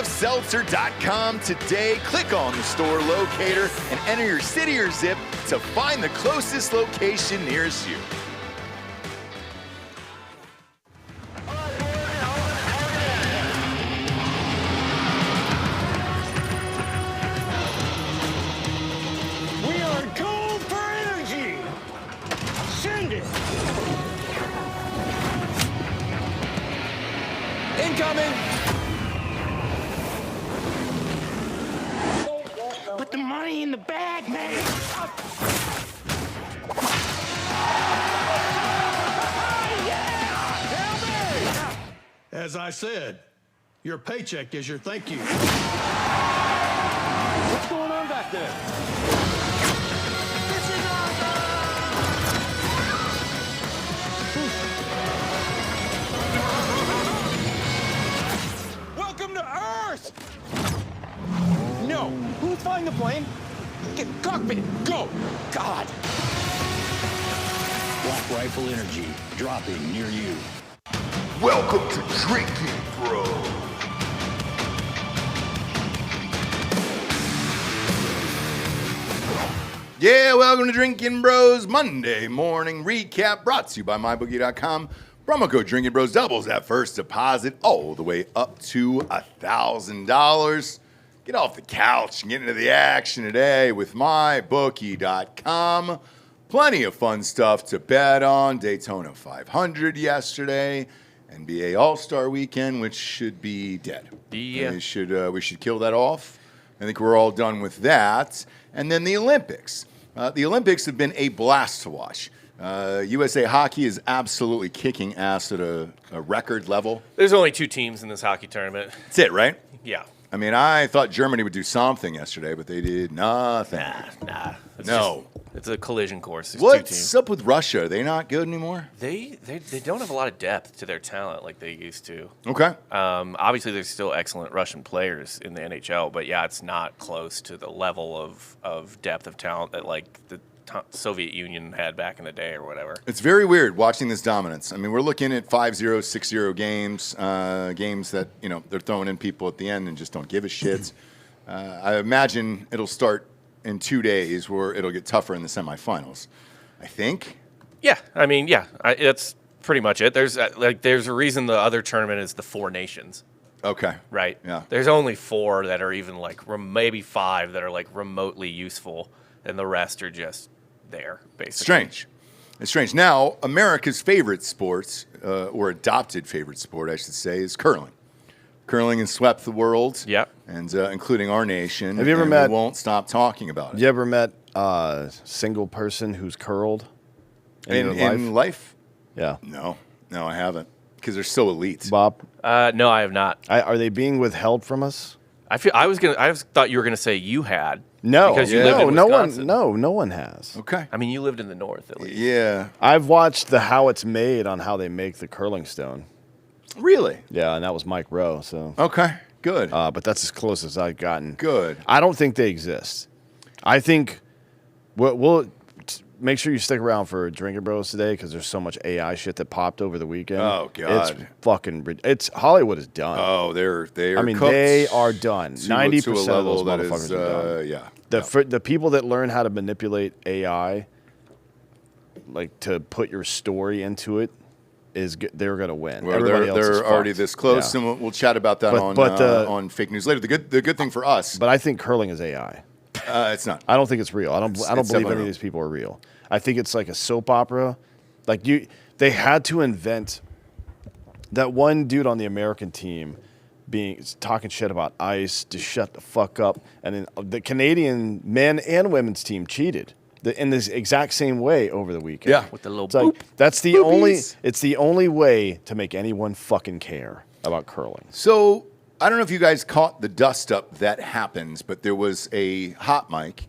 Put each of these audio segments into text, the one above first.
hfseltzer.com today. Click on the store locator and enter your city or zip to find the closest location nearest you. We are gold for energy. Send it. Incoming! Put the money in the bag, man. As I said, your paycheck is your thank you. What's going on back there? This is awesome! Welcome to Earth! No. Who's flying the plane? Get cockpit. Go. God. Black Rifle Energy, dropping near you. Welcome to Drinkin, Bro. Yeah, welcome to Drinkin' Bros Monday morning recap brought to you by MyBookie.com. Promo code Drinkin' Bros doubles that first deposit all the way up to $1,000. Get off the couch and get into the action today with MyBookie.com. Plenty of fun stuff to bet on. Daytona 500 yesterday. NBA All-Star Weekend, which should be dead. Yeah. We should kill that off. I think we're all done with that. And then the Olympics. The Olympics have been a blast to watch. USA Hockey is absolutely kicking ass at a record level. There's only 2 teams in this hockey tournament. That's it, right? Yeah. I mean, I thought Germany would do something yesterday, but they did nothing. Nah. It's a collision course. There's 2 What's teams. up with Russia? Are they not good anymore? They don't have a lot of depth to their talent like they used to. Okay. Obviously, there's still excellent Russian players in the NHL, but yeah, it's not close to the level of depth of talent that like the Soviet Union had back in the day or whatever. It's very weird watching this dominance. I mean, we're looking at 5-0, 6-0 games, games that, they're throwing in people at the end and just don't give a shit. I imagine it'll start in 2 days where it'll get tougher in the semifinals, I think. Yeah, I mean, that's pretty much it. There's a reason the other tournament is the 4 nations. Okay. Right? Yeah. There's only 4 that are even maybe 5 that are like remotely useful, and the rest are just there, basically. It's strange. Now, America's favorite sports, or adopted favorite sport, I should say, is curling. Curling has swept the world. Yep. And including our nation. Have you ever and met? We won't stop talking about it. You ever met a single person who's curled in your life? Yeah. No, I haven't. Because they're so elite. Bob? No, I have not. Are they being withheld from us? I thought you were gonna say you had. No, because you live in Wisconsin. no one has. Okay. I mean, you lived in the north at least. Yeah. I've watched how it's made on how they make the curling stone. Really? Yeah, and that was Mike Rowe. So Okay. Good. but that's as close as I've gotten. Good. I don't think they exist. I think we'll make sure you stick around for Drinkin' Bros today because there's so much AI shit that popped over the weekend. Oh, God. It's fucking. Hollywood is done. Oh, they're I mean, cooked they are done. 90% to a of level those that motherfuckers is, are done. yeah. The people that learn how to manipulate AI, like to put your story into it, they're going to win. Well, Everybody else is they're already fucked. this close, Yeah. and we'll chat about that on fake news later. The good thing for us, But I think curling is AI. it's not. I don't think it's real. I don't It's believe definitely any of these people are real. I think it's like a soap opera. Like they had to invent that one dude on the American team talking shit about ice to shut the fuck up, and then the Canadian men and women's team cheated in this exact same way over the weekend. Yeah. With the little It's like, boop. that's the Boopies. it's the only way to make anyone fucking care about curling. So I don't know if you guys caught the dust up that happened, but there was a hot mic,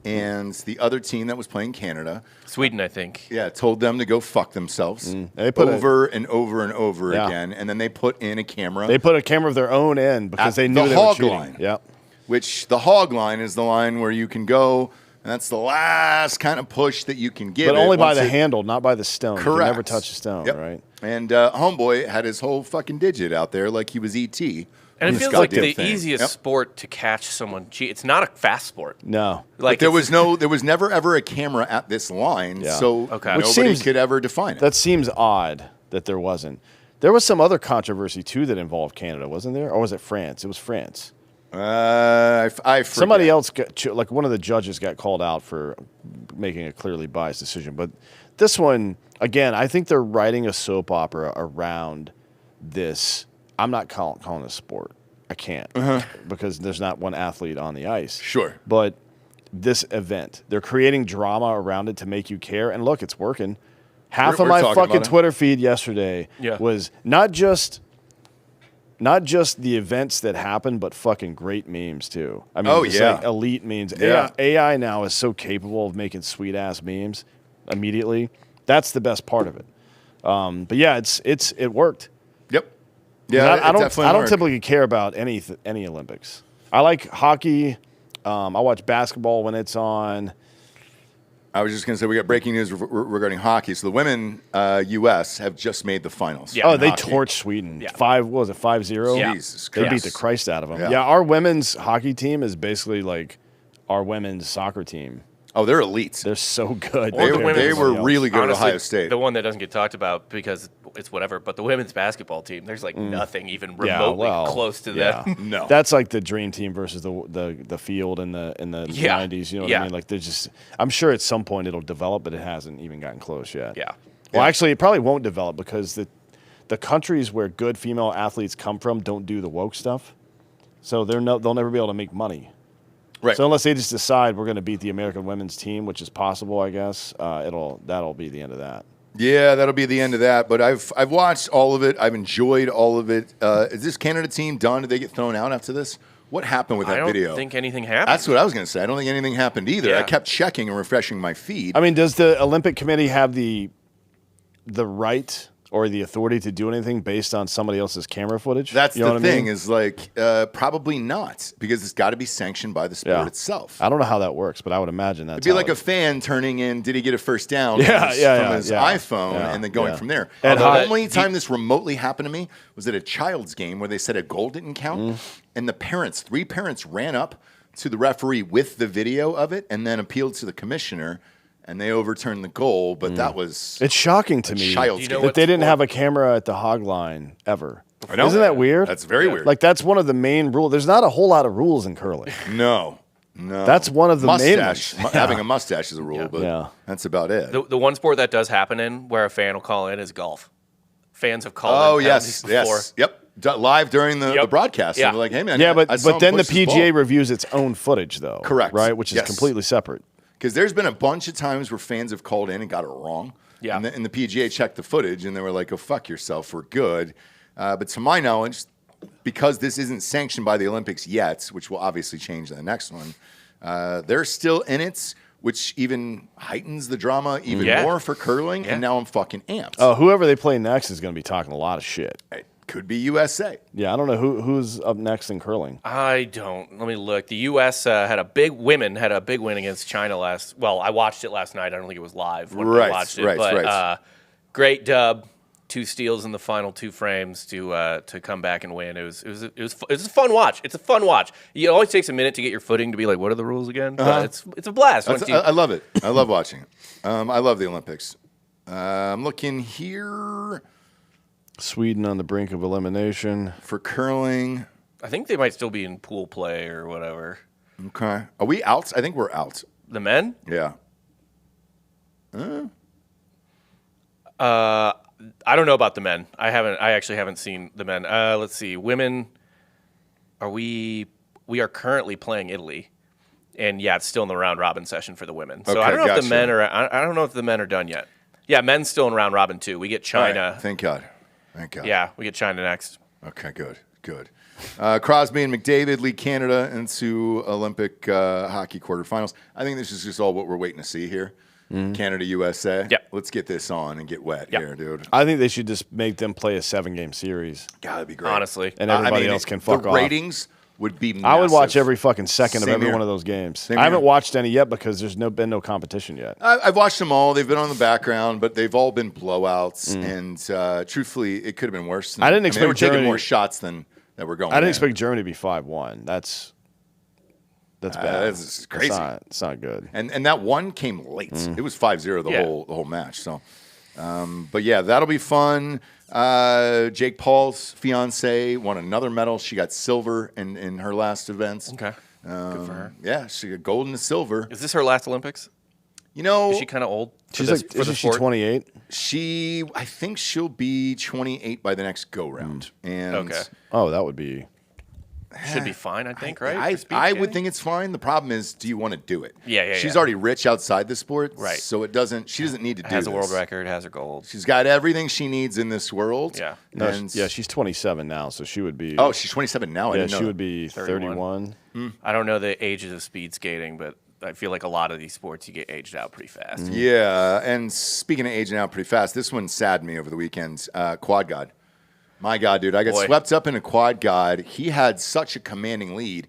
and the other team that was playing Canada, Sweden, I think. told them to go fuck themselves They put over and over and over Yeah. again, and then they put in a camera. They put a camera of their own in because At they knew the they were hog cheating. line. Yep. Which the hog line is the line where you can go, and that's the last kind of push that you can give. But only by once the it- handle, not by the stone. You can Correct. never touch the stone, Yep. right? And Homeboy had his whole fucking digit out there like he was E.T., And it It's feels gotta like be a the thing. easiest Yep. sport to catch someone cheat. It's not a fast sport. No. Like there was never ever a camera at this line, Yeah. so Okay. Which nobody seems- could ever define it. That seems odd that there wasn't. There was some other controversy too that involved Canada, wasn't there? Or was it France? It was France. I forget. Somebody else like one of the judges got called out for making a clearly biased decision. But this one, again, I think they're writing a soap opera around this. I'm not calling it a sport. I can't because there's not one athlete on the ice. Sure. But this event, they're creating drama around it to make you care. And look, it's working. Half We're of my talking fucking about it. Twitter feed yesterday Yeah. was not just the events that happened, but fucking great memes too. I mean, Oh, just yeah. like elite memes. Yeah. AI now is so capable of making sweet ass memes immediately. That's the best part of it. But yeah, it worked. Yep. And Yeah, I don't definitely worked. typically care about any Olympics. I like hockey. I watch basketball when it's on. I was just going to say we got breaking news regarding hockey. So the women U.S. have just made the finals. Yeah. Oh, in they hockey. torched Sweden. Yeah. 5-0? Yeah. Jesus They beat Christ. the Christ out of them. Yeah. Yeah, our women's hockey team is basically like our women's soccer team. Oh, they're elite. They're so good. Or the compared to women's- They were everybody else. really good Honestly, at Ohio State. the one that doesn't get talked about because it's whatever, but the women's basketball team, there's like nothing even remotely close to yeah. them. No. That's like the dream team versus the field in the Yeah. 90s. You know what Yeah. I mean? Like they're just. I'm sure at some point it'll develop, but it hasn't even gotten close yet. Yeah. Well, actually, it probably won't develop because the countries where good female athletes come from don't do the woke stuff, so they'll never be able to make money. Right. So unless they just decide we're going to beat the American women's team, which is possible, I guess, that'll be the end of that. Yeah, that'll be the end of that. But I've watched all of it. I've enjoyed all of it. Is this Canada team done? Did they get thrown out after this? What happened with that I don't video? think anything happened. That's what I was going to say. I don't think anything happened either. Yeah. I kept checking and refreshing my feed. I mean, does the Olympic Committee have the right or the authority to do anything based on somebody else's camera footage? That's You know the what I thing mean? is like probably not because it's got to be sanctioned by the sport Yeah. itself. I don't know how that works, but I would imagine that's It'd be how like it- a fan turning in, did he get a first down Yeah, from his yeah. iPhone Yeah, and then going yeah. from there. And The how- only time this remotely happened to me was at a child's game where they said a goal didn't count. Mm. And the parents, 3 parents ran up to the referee with the video of it and then appealed to the commissioner and they overturned the goal. But that was It's shocking to me child's You know game. that what they didn't sport- have a camera at the hog line ever. I know. Isn't that weird? That's very weird. Like that's one of the main rules. There's not a whole lot of rules in curling. No. That's one of the main ones. Having a mustache is a rule, but Yeah. that's about it. The one sport that does happen in where a fan will call in is golf. Fans have called Oh in yes, penalties before. yes, yep. Live during the Yep. broadcast, Yeah. they're like, "Hey man, Yeah, I but saw him then the push this PGA ball." reviews its own footage though. Correct. Right, which is Yes. completely separate. Because there's been a bunch of times where fans have called in and got it wrong. Yeah. And the PGA checked the footage and they were like, "Oh fuck yourself, we're good." But to my knowledge, because this isn't sanctioned by the Olympics yet, which will obviously change in the next one, they're still in it, which even heightens the drama even Yeah. more for curling. Yeah. And now I'm fucking amped. Oh, whoever they play next is going to be talking a lot of shit. It could be USA. Yeah, I don't know who's up next in curling. I don't. Let me look. The U.S. had a big win against China last. Well, I watched it last night. I don't think it was live when Right, we watched it. right, but right. Great dub. 2 steals in the final 2 frames to come back and win. It was a fun watch. It's a fun watch. It always takes a minute to get your footing to be like, what are the rules again? But it's a blast. Once you, I love it. I love watching it. I love the Olympics. I'm looking here Sweden on the brink of elimination. for curling. I think they might still be in pool play or whatever. Okay. Are we out? I think we're out. The men? Yeah. I don't know about the men. I actually haven't seen the men. Let's see. Women, we are currently playing Italy. And yeah, it's still in the round robin session for the women. So I Okay, don't know if gotcha. the men are I don't know if the men are done yet. Yeah, men's still in round robin too. We get All right. China. Thank God. Thank God. Yeah, we get China next. Okay, good. Good. Crosby and McDavid lead Canada into Olympic hockey quarterfinals. I think this is just all what we're waiting to see here. Canada, USA. Yep. Let's get this on and get wet Yep. here, dude. I think they should just make them play a 7-game series. God, that'd be great. Honestly. And everybody else can fuck the off. ratings would be massive. I would watch every fucking second of Same every here. one of those games. Same I haven't here. watched any yet because there's been no competition yet. I've watched them all. They've been on the background, but they've all been blowouts. And truthfully, it could have been worse. I didn't they were expect taking Germany- more shots than that were going. I didn't in. expect Germany to be 5-1. That's bad. That's crazy. It's not good. And that one came late. It was 5-0 the whole match. So, but yeah, that'll be fun. Jake Paul's fiance won another medal. She got silver in her last events. Okay. Good for her. Yeah, she got gold and silver. Is this her last Olympics? You know, Is she kind of old? She's like, isn't she 28? I think she'll be 28 by the next go round. And Okay. Oh, that would be. Should be fine, I think, right? I For speed would skating? think it's fine. The problem is, do you want to do it? Yeah. She's already rich outside the sport, Right. So she doesn't need to do has a world this. record, has her gold. She's got everything she needs in this world. Yeah. No, And she's 27 now, so she would be. Oh, she's 27 now. I yeah, didn't know she that. would be 31. I don't know the ages of speed skating, but I feel like a lot of these sports you get aged out pretty fast. Yeah, and speaking of aging out pretty fast, this one saddened me over the weekend. Quad God. My God, dude, I got Boy. swept up in a Quad God. He had such a commanding lead.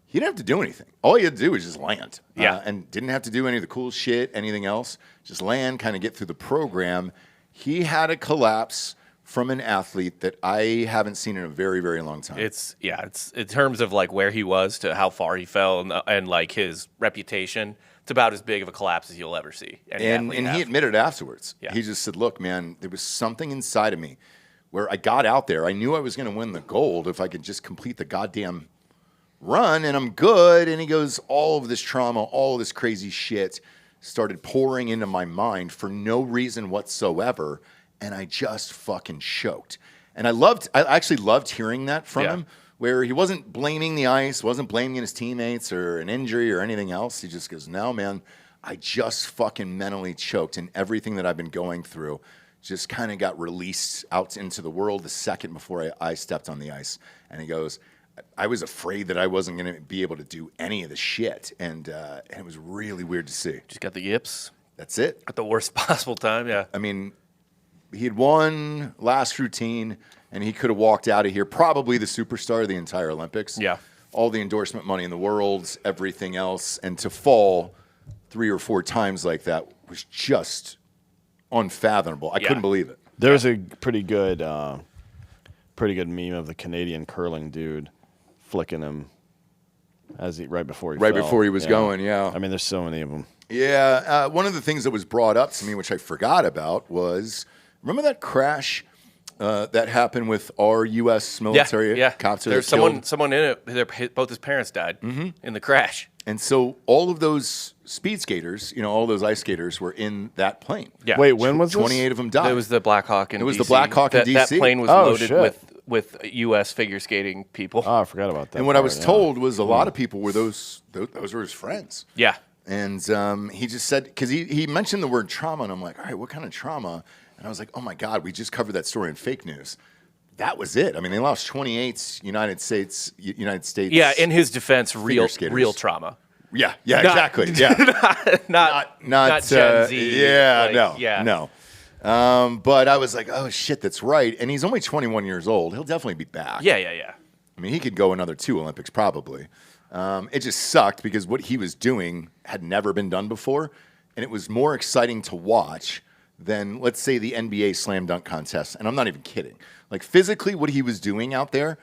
He didn't have to do anything. All he had to do was just land. Yeah. And didn't have to do any of the cool shit, anything else. Just land, kind of get through the program. He had a collapse from an athlete that I haven't seen in a very, very long time. It's in terms of like where he was to how far he fell and like his reputation. It's about as big of a collapse as you'll ever see. And he admitted afterwards. Yeah. He just said, look, man, there was something inside of me where I got out there. I knew I was going to win the gold if I could just complete the goddamn run, and I'm good. And he goes, all of this trauma, all of this crazy shit started pouring into my mind for no reason whatsoever, and I just fucking choked. And I actually loved hearing that from him, where he wasn't blaming the ice, wasn't blaming his teammates or an injury or anything else. He just goes, no, man, I just fucking mentally choked, and everything that I've been going through just kind of got released out into the world the second before I stepped on the ice. And he goes, I was afraid that I wasn't going to be able to do any of the shit. And it was really weird to see. just got the yips That's it. at the worst possible time. Yeah. I mean, he had won last routine, and he could have walked out of here probably the superstar of the entire Olympics. Yeah. All the endorsement money in the world, everything else. And to fall 3 or 4 times like that was just unfathomable. I couldn't believe it. There's a pretty good meme of the Canadian curling dude flicking him right before he fell. Going. Yeah. I mean, there's so many of them. Yeah. One of the things that was brought up to me, which I forgot about, was remember that crash that happened with our U.S. military cops? There's someone in it. Both his parents died in the crash. And so all of those speed skaters, all those ice skaters were in that plane. Yeah. Wait, when was this? 28 of them died. It was the Black Hawk in It was DC. the Black Hawk in That DC. plane was Oh, loaded shit. with U.S. figure skating people. Oh, I forgot about that. And what I part, was yeah. told was a lot of people were those were his friends. Yeah. And he just said, because he mentioned the word trauma, and I'm like, all right, what kind of trauma? And I was like, oh my God, we just covered that story in fake news. That was it. I mean, they lost 28 United States. Yeah, in his defense, real skaters. trauma. Yeah, exactly. Yeah, not Gen Z. No. But I was like, oh shit, that's right. And he's only 21 years old. He'll definitely be back. Yeah. I mean, he could go another 2 Olympics probably. It just sucked because what he was doing had never been done before, and it was more exciting to watch than, let's say, the NBA slam dunk contest. And I'm not even kidding. Like, physically, what he was doing out there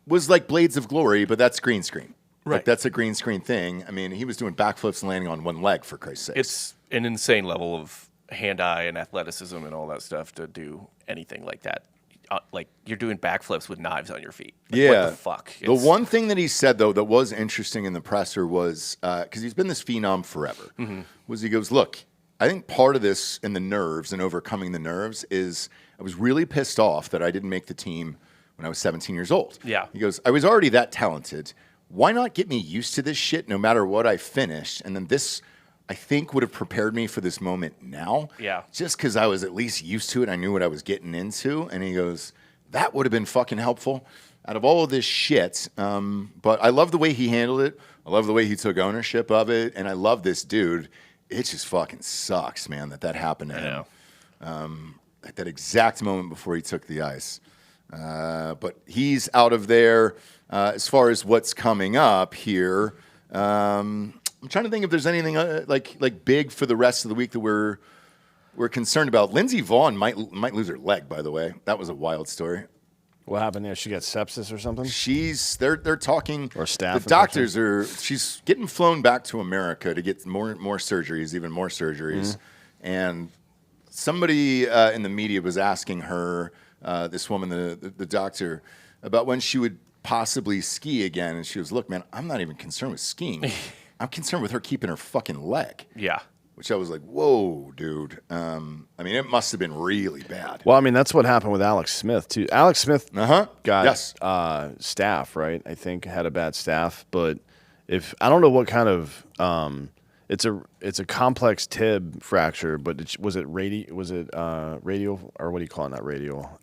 was like Blades of Glory, but that's green screen. Right. Like, that's a green screen thing. I mean, he was doing backflips and landing on one leg, for Christ's sake. It's an insane level of hand-eye and athleticism and all that stuff to do anything like that. Like, you're doing backflips with knives on your feet. Like, yeah. What the fuck? The one thing that he said, though, that was interesting in the presser was, because he's been this phenom forever, was he goes, look, I think part of this and the nerves and overcoming the nerves is I was really pissed off that I didn't make the team when I was 17 years old. Yeah. He goes, I was already that talented. Why not get me used to this shit no matter what I finished? And then this, I think, would have prepared me for this moment now. Yeah. Just because I was at least used to it. I knew what I was getting into. And he goes, that would have been fucking helpful out of all of this shit. But I love the way he handled it. I love the way he took ownership of it. And I love this dude. It just fucking sucks, man, that happened to him. At that exact moment before he took the ice. But he's out of there. As far as what's coming up here, I'm trying to think if there's anything like big for the rest of the week that we're concerned about. Lindsey Vonn might lose her leg, by the way. That was a wild story. What happened there? She got sepsis or something? They're talking, or staff. The doctors she's getting flown back to America to get more surgeries, even more surgeries. And somebody in the media was asking her, this woman, the doctor, about when she would possibly ski again. And she was, look, man, I'm not even concerned with skiing. I'm concerned with her keeping her fucking leg. Yeah. Which I was like, whoa, dude. I mean, it must have been really bad. Well, I mean, that's what happened with Alex Smith, too. Alex Smith got staph, right? I think had a bad staph. But I don't know what kind of it's a complex tib fracture, but was it radial, or what do you call it? Not radial.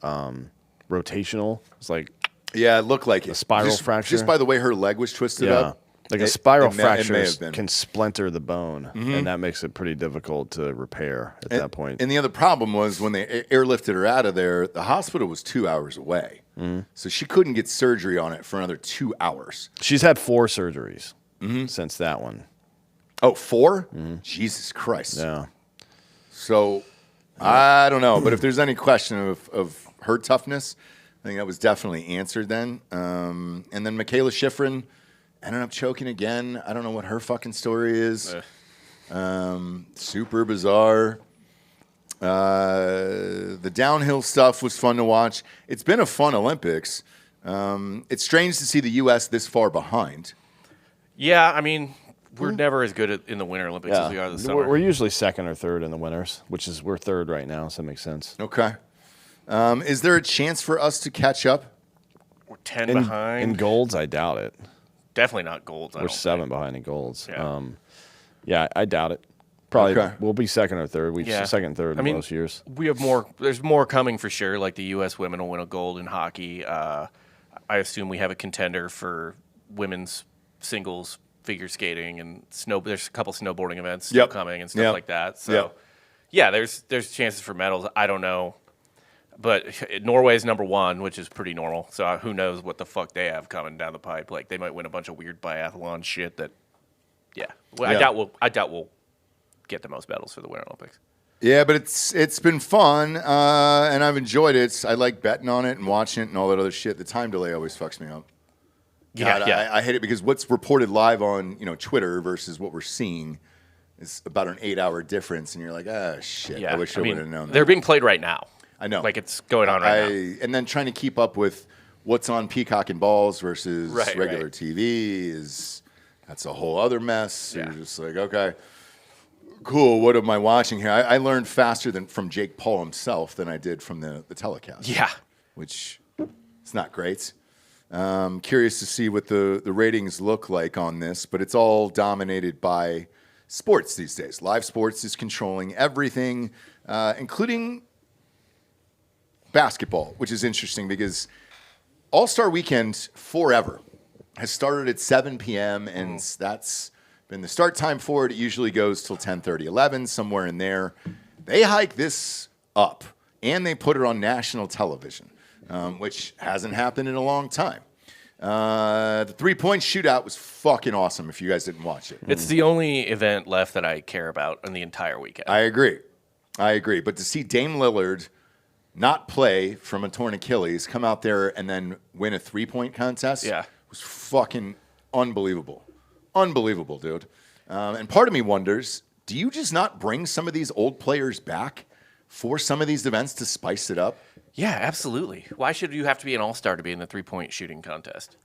Rotational. It's like it looked like a spiral fracture. Just by the way her leg was twisted up. Like a spiral fracture can splinter the bone, and that makes it pretty difficult to repair at that point. And the other problem was when they airlifted her out of there, the hospital was 2 hours away. So she couldn't get surgery on it for another 2 hours. She's had 4 surgeries since that one. Oh, 4? Jesus Christ. Yeah. So I don't know, but if there's any question of her toughness, I think that was definitely answered then. And then Michaela Schifrin ended up choking again. I don't know what her fucking story is. Super bizarre. The downhill stuff was fun to watch. It's been a fun Olympics. It's strange to see the U.S. this far behind. Yeah, I mean, we're never as good in the Winter Olympics as we are this summer. We're usually second or third in the winters, we're third right now, so that makes sense. Okay. Is there a chance for us to catch up? We're 10 behind. In golds, I doubt it. Definitely not golds. We're 7 behind in golds. Yeah. I doubt it. Probably we'll be second or third. Second, third in most years. We have more. There's more coming for sure. Like the U.S. women will win a gold in hockey. I assume we have a contender for women's singles figure skating and snow. There's a couple snowboarding events still coming and stuff like that. So there's chances for medals. I don't know. But Norway's number 1, which is pretty normal. So who knows what the fuck they have coming down the pipe? Like they might win a bunch of weird biathlon shit. I doubt we'll get the most medals for the Winter Olympics. Yeah, but it's been fun, and I've enjoyed it. I like betting on it and watching it and all that other shit. The time delay always fucks me up. God, I hate it because what's reported live on Twitter versus what we're seeing is about an 8-hour difference, and you're like, shit. I wish I would have known that. They're being played right now. I know. Like it's going on right now. And then trying to keep up with what's on Peacock and Balls versus regular TV that's a whole other mess. Yeah. You're just like, okay, cool. What am I watching here? I learned faster from Jake Paul himself than I did from the telecast. Yeah. Which is not great. Curious to see what the ratings look like on this, but it's all dominated by sports these days. Live sports is controlling everything, including basketball, which is interesting because All-Star Weekend forever has started at 7 p.m. and that's been the start time for it. It usually goes till 10:30, 11, somewhere in there. They hike this up and they put it on national television, which hasn't happened in a long time. The 3-point shootout was fucking awesome if you guys didn't watch it. It's the only event left that I care about in the entire weekend. I agree. But to see Dame Lillard not play from a torn Achilles, come out there and then win a 3-point contest was fucking unbelievable. Unbelievable, dude. And part of me wonders, do you just not bring some of these old players back for some of these events to spice it up? Yeah, absolutely. Why should you have to be an all-star to be in the 3-point shooting contest?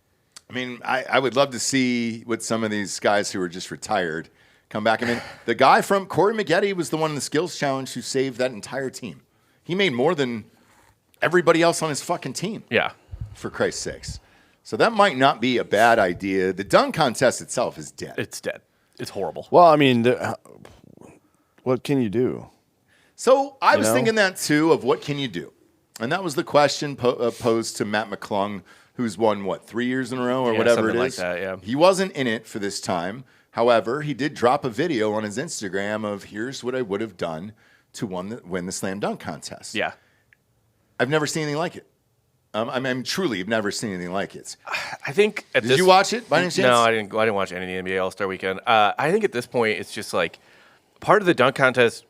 I mean, I would love to see what some of these guys who are just retired come back. I mean, the guy from Corey Maggette was the one in the skills challenge who saved that entire team. He made more than everybody else on his fucking team. Yeah. For Christ's sakes. So that might not be a bad idea. The dunk contest itself is dead. It's dead. It's horrible. Well, I mean, what can you do? So I was thinking that, too, of what can you do? And that was the question posed to Matt McClung, who's won, 3 years in a row or whatever it is? Like that, yeah. He wasn't in it for this time. However, he did drop a video on his Instagram of here's what I would have done to win the slam dunk contest. Yeah. I've never seen anything like it. I'm truly have never seen anything like it. I think Did you watch it by any chance? No, I didn't watch any of the NBA All-Star Weekend. I think at this point it's just like part of the dunk contest.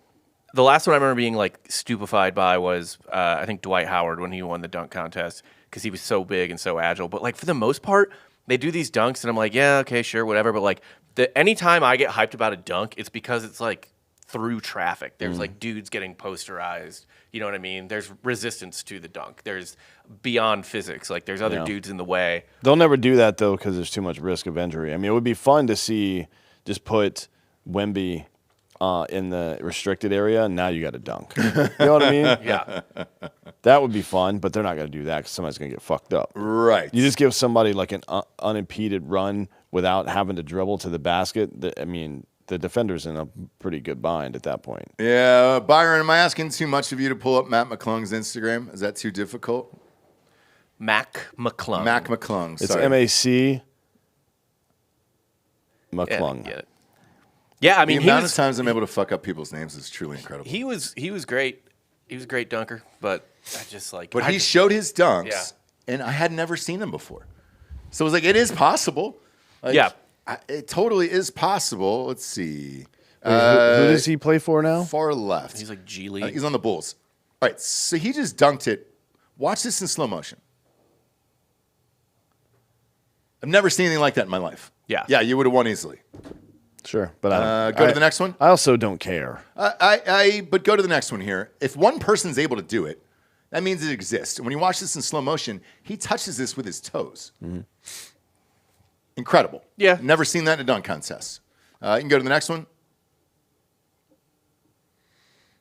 The last one I remember being like stupefied by was I think Dwight Howard when he won the dunk contest. because he was so big and so agile. But like for the most part, they do these dunks, and I'm like, yeah, okay, sure, whatever. But like anytime I get hyped about a dunk, it's because it's like through traffic. There's like dudes getting posterized. You know what I mean? There's resistance to the dunk. There's beyond physics. Like there's other dudes in the way. They'll never do that though because there's too much risk of injury. I mean, it would be fun to see just put Wemby in the restricted area, and now you got to dunk. You know what I mean? Yeah. That would be fun, but they're not going to do that because somebody's going to get fucked up. Right. You just give somebody like an unimpeded run without having to dribble to the basket. I mean, the defender's in a pretty good bind at that point. Yeah, Byron, am I asking too much of you to pull up Matt McClung's Instagram? Is that too difficult? Mac McClung. Mac McClung. It's Sorry. M-A-C Yeah, I McClung. get it. Yeah, I mean, The amount of times I'm able to fuck up people's names is truly incredible. he was great. He was a great dunker, but I just like. But I he just- showed his dunks, Yeah. and I had never seen them before. So it was like, it is possible. Like, Yeah. It totally is possible. Let's see. Who does he play for now? Far left. He's like G I League. think he's on the Bulls. All right, so he just dunked it. Watch this in slow motion. I've never seen anything like that in my life. Yeah. Yeah, you would have won easily. Sure, but I don't, Go to the next one. I also don't care. But go to the next one here. If one person's able to do it, that means it exists. And when you watch this in slow motion, he touches this with his toes. Incredible. Yeah. Never seen that in a dunk contest. You can go to the next one.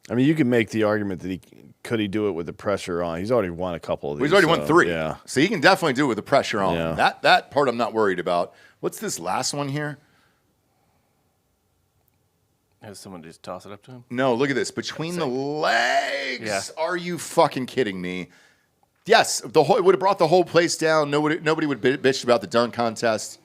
I mean, you could make the argument that could he do it with the pressure on. He's already won a couple of these. He's already won 3. Yeah. So he can definitely do it with the pressure on. Yeah. That part I'm not worried about. What's this last one here? Has someone just toss it up to him? No, look at this. Between the legs. Yeah. Are you fucking kidding me? Yes, it would have brought the whole place down. Nobody would bitch about the dunk contest.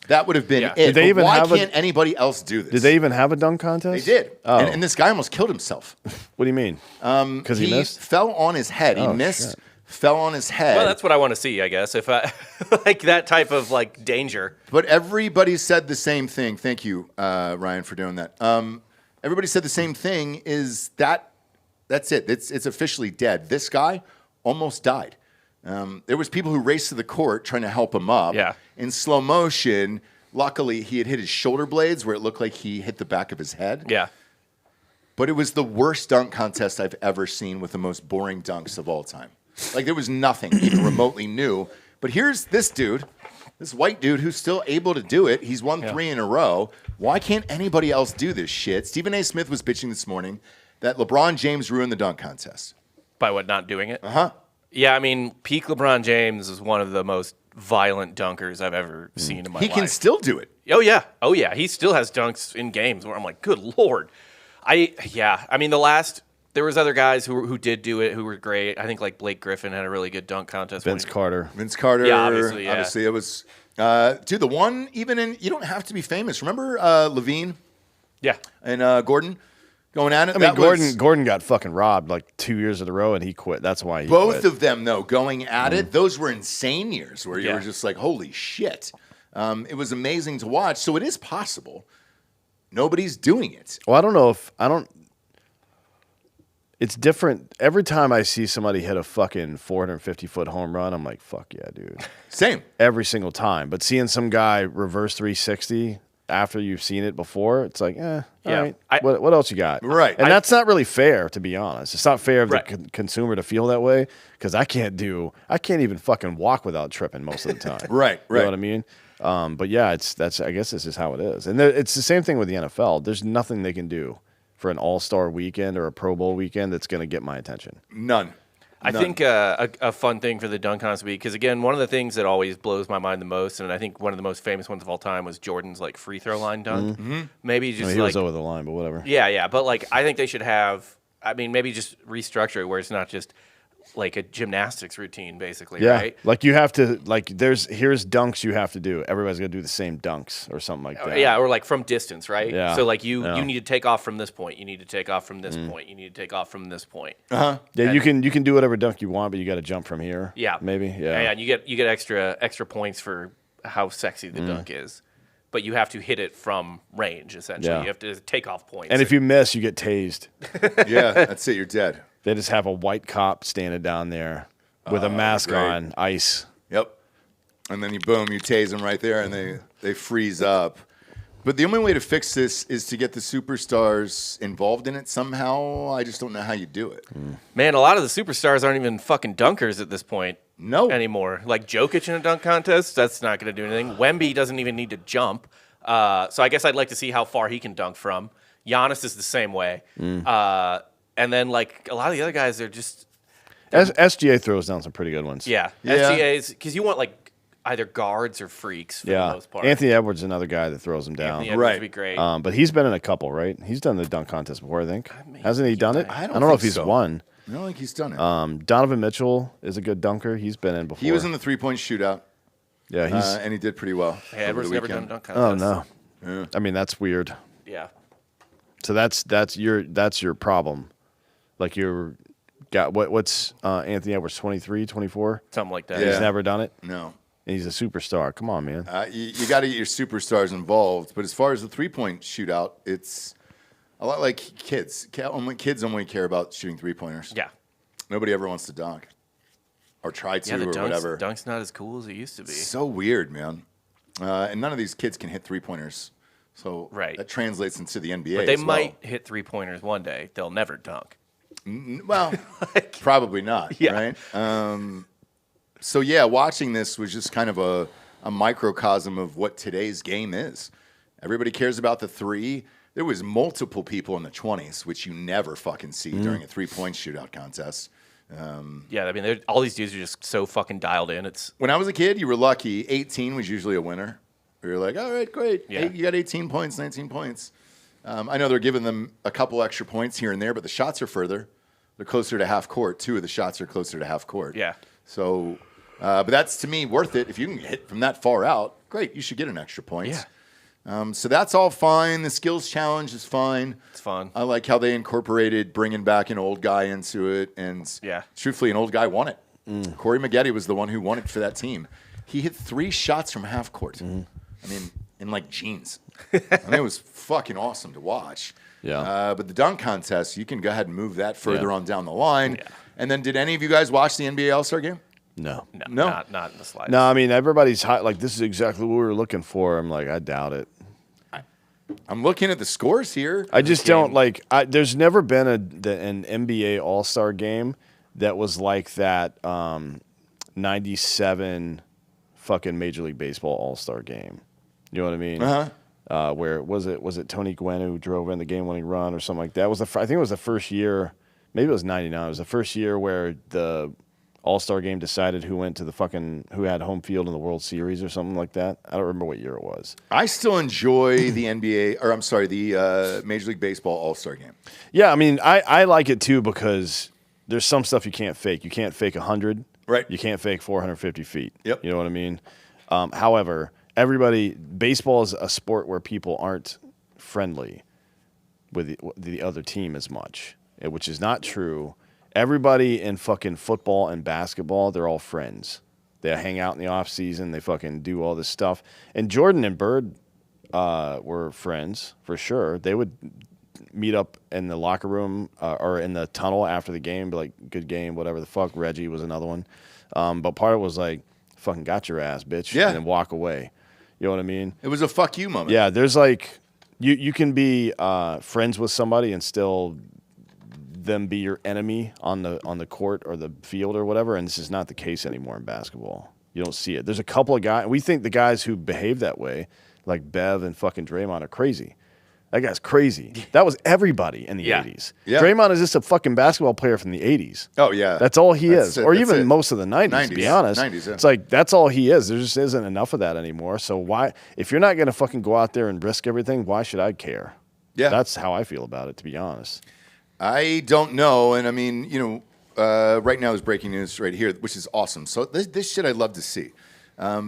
That would have been Yeah. it. Did they But even why have a- can't anybody else do this? Did they even have a dunk They contest? did. Oh. And this guy almost killed himself. What do you mean? Because he missed? fell on his head. He Oh, missed, shit. fell on his head. Well, that's what I want to see, I guess. If I like that type of like danger. But everybody said the same thing. Thank you, Ryan, for doing that. Everybody said the same thing. That's it. It's officially dead. This guy almost died. There was people who raced to the court trying to help him up. Yeah. In slow motion, luckily he had hit his shoulder blades where it looked like he hit the back of his head. Yeah. But it was the worst dunk contest I've ever seen with the most boring dunks of all time. Like there was nothing even remotely new. But here's this dude, this white dude who's still able to do it. He's won 3 in a row. Why can't anybody else do this shit? Stephen A. Smith was bitching this morning that LeBron James ruined the dunk contest. By what, not doing it? Uh-huh. Yeah, I mean, peak LeBron James is one of the most violent dunkers I've ever seen in my He life. can still do it. Oh yeah. He still has dunks in games where I'm like, good lord. I mean, there was other guys who did do it who were great. I think like Blake Griffin had a really good dunk contest. Vince Carter. Vince Carter. Yeah, obviously, yeah. Obviously, it was. Dude, the one even in you don't have to be famous. Remember Levine Yeah. and Gordon going at it. I mean, That Gordon got fucking robbed like 2 years in a row, and he quit. That's why he both quit. of them though going at it. Those were insane years where you Yeah. were just like, holy shit. It was amazing to watch. So it is possible. Nobody's doing it. Well, I don't. It's different. Every time I see somebody hit a fucking 450-foot home run, I'm like, fuck yeah, dude. Same. Every single time. But seeing some guy reverse 360 after you've seen it before, it's like, all Yeah. right. What else you got? Right. And that's not really fair, to be honest. It's not fair of Right. the consumer to feel that way because I can't even fucking walk without tripping most of the time. Right, You know right. what I mean? But yeah, I guess this is how it is. And it's the same thing with the NFL. There's nothing they can do for an All-Star weekend or a Pro Bowl weekend that's going to get my attention. None. I think a fun thing for the dunk contest week, because again, one of the things that always blows my mind the most, and I think one of the most famous ones of all time was Jordan's like free throw line dunk. Maybe just I mean, he like was over the line, but whatever. yeah, but like I think they should have. I mean, maybe just restructure it where it's not just like a gymnastics routine, basically, Yeah, right? like you have to here's dunks you have to do. Everybody's got to do the same dunks or something like that. Yeah, or like from distance, right? Yeah. So like you Yeah. need to take off from this point. You need to take off from this point. You need to take off from this point. Yeah, you can do whatever dunk you want, but you got to jump from here. Yeah, maybe. Yeah, and you get extra points for how sexy the dunk is, but you have to hit it from range. Essentially, Yeah. you have to take off points. and if you miss, you get tased. Yeah, that's it. You're dead. They just have a white cop standing down there. with a mask great. on, ice. Yep. And then you tase them right there, and they freeze up. But the only way to fix this is to get the superstars involved in it somehow. I just don't know how you do it. Man, a lot of the superstars aren't even fucking dunkers at this point. No. Anymore. Like Jokic in a dunk contest, that's not going to do anything. Wemby doesn't even need to jump. So I guess I'd like to see how far he can dunk from. Giannis is the same way. And then, like, a lot of the other guys, they're just... SGA throws down some pretty good ones. Yeah. SGAs, because you want, like, either guards or freaks for the most part. Anthony Edwards is another guy that throws them down. Anthony Edwards would be great. But he's been in a couple, right? He's done the dunk contest before, I think. Hasn't he done it? I don't know think if he's so. won. I don't think he's done it. Donovan Mitchell is a good dunker. He's been in before. He was in the three-point shootout, Yeah, he's. and he did pretty well. Hey, Edwards over the never done a weekend. dunk Oh contest. no. I mean, that's weird. Yeah. So that's your problem. Like you're got what's Anthony Edwards 23, 24? Something like that. Yeah. He's never done it. No. And he's a superstar. Come on, man. You got to get your superstars involved. But as far as the three-point shootout, it's a lot like kids. Kids only care about shooting three-pointers. Yeah. Nobody ever wants to dunk or try to Yeah, the or whatever. dunk's not as cool as it used to be. So weird, man. And none of these kids can hit three-pointers. So Right. that translates into the NBA But they as well. might hit three-pointers one day. They'll never dunk. Well, probably not, Yeah. right? So, yeah, watching this was just kind of a microcosm of what today's game is. Everybody cares about the three. There was multiple people in the 20s, which you never fucking see during a three-point shootout contest. Yeah, I mean, all these dudes are just so fucking dialed in. It's When I was a kid, you were lucky. 18 was usually a winner. We were like, all right, great. Yeah. Hey, you got 18 points, 19 points. I know they're giving them a couple extra points here and there, but the shots are further. They're closer to half court. 2 of the shots are closer to half court. Yeah. So, but that's, to me, worth it. If you can hit from that far out, great. You should get an extra point. Yeah. So that's all fine. The skills challenge is fine. It's fun. I like how they incorporated bringing back an old guy into it. And Yeah. truthfully, an old guy won it. Corey Maggette was the one who won it for that team. He hit 3 shots from half court. I mean, in like jeans. I mean, it was fucking awesome to watch. Yeah. But the dunk contest, you can go ahead and move that further on down the line. Yeah. And then, did any of you guys watch the NBA All-Star game? No. No? Not in the slightest. No, I mean everybody's hot. Like this is exactly what we were looking for. I'm like, I doubt it. I'm looking at the scores here. I just don't like. There's never been an NBA All-Star game that was like that. 97 fucking Major League Baseball All-Star game. You know what I mean? Where was it Tony Gwynn who drove in the game-winning run or something like that? I think it was the first year. Maybe it was 99. It was the first year where the All-Star game decided who went to who had home field in the World Series or something like that. I don't remember what year it was. I still enjoy the the Major League Baseball All-Star game. Yeah, I mean, I like it too because there's some stuff you can't fake. You can't fake 100. Right. You can't fake 450 feet. Yep. You know what I mean? However, baseball is a sport where people aren't friendly with the other team as much, which is not true. Everybody in fucking football and basketball, they're all friends. They hang out in the off season. They fucking do all this stuff. And Jordan and Bird were friends for sure. They would meet up in the locker room or in the tunnel after the game, be like, good game, whatever the fuck. Reggie was another one. But part of it was like, fucking got your ass, bitch. Yeah. And then walk away. You know what I mean? It was a fuck you moment. Yeah, there's like, you can be friends with somebody and still them be your enemy on the court or the field or whatever, and this is not the case anymore in basketball. You don't see it. There's a couple of guys, we think the guys who behave that way, like Bev and fucking Draymond, are crazy. That guy's crazy. That was everybody in the 80s. Yeah. Draymond is just a fucking basketball player from the 80s. Oh, yeah. That's all he That's is. it. Or That's even it. most of the 90s, to be honest. 90s, yeah. It's like, that's all he is. There just isn't enough of that anymore. So why, if you're not going to fucking go out there and risk everything, why should I care? Yeah. That's how I feel about it, to be honest. I don't know. And I mean, right now is breaking news right here, which is awesome. So this shit I'd love to see.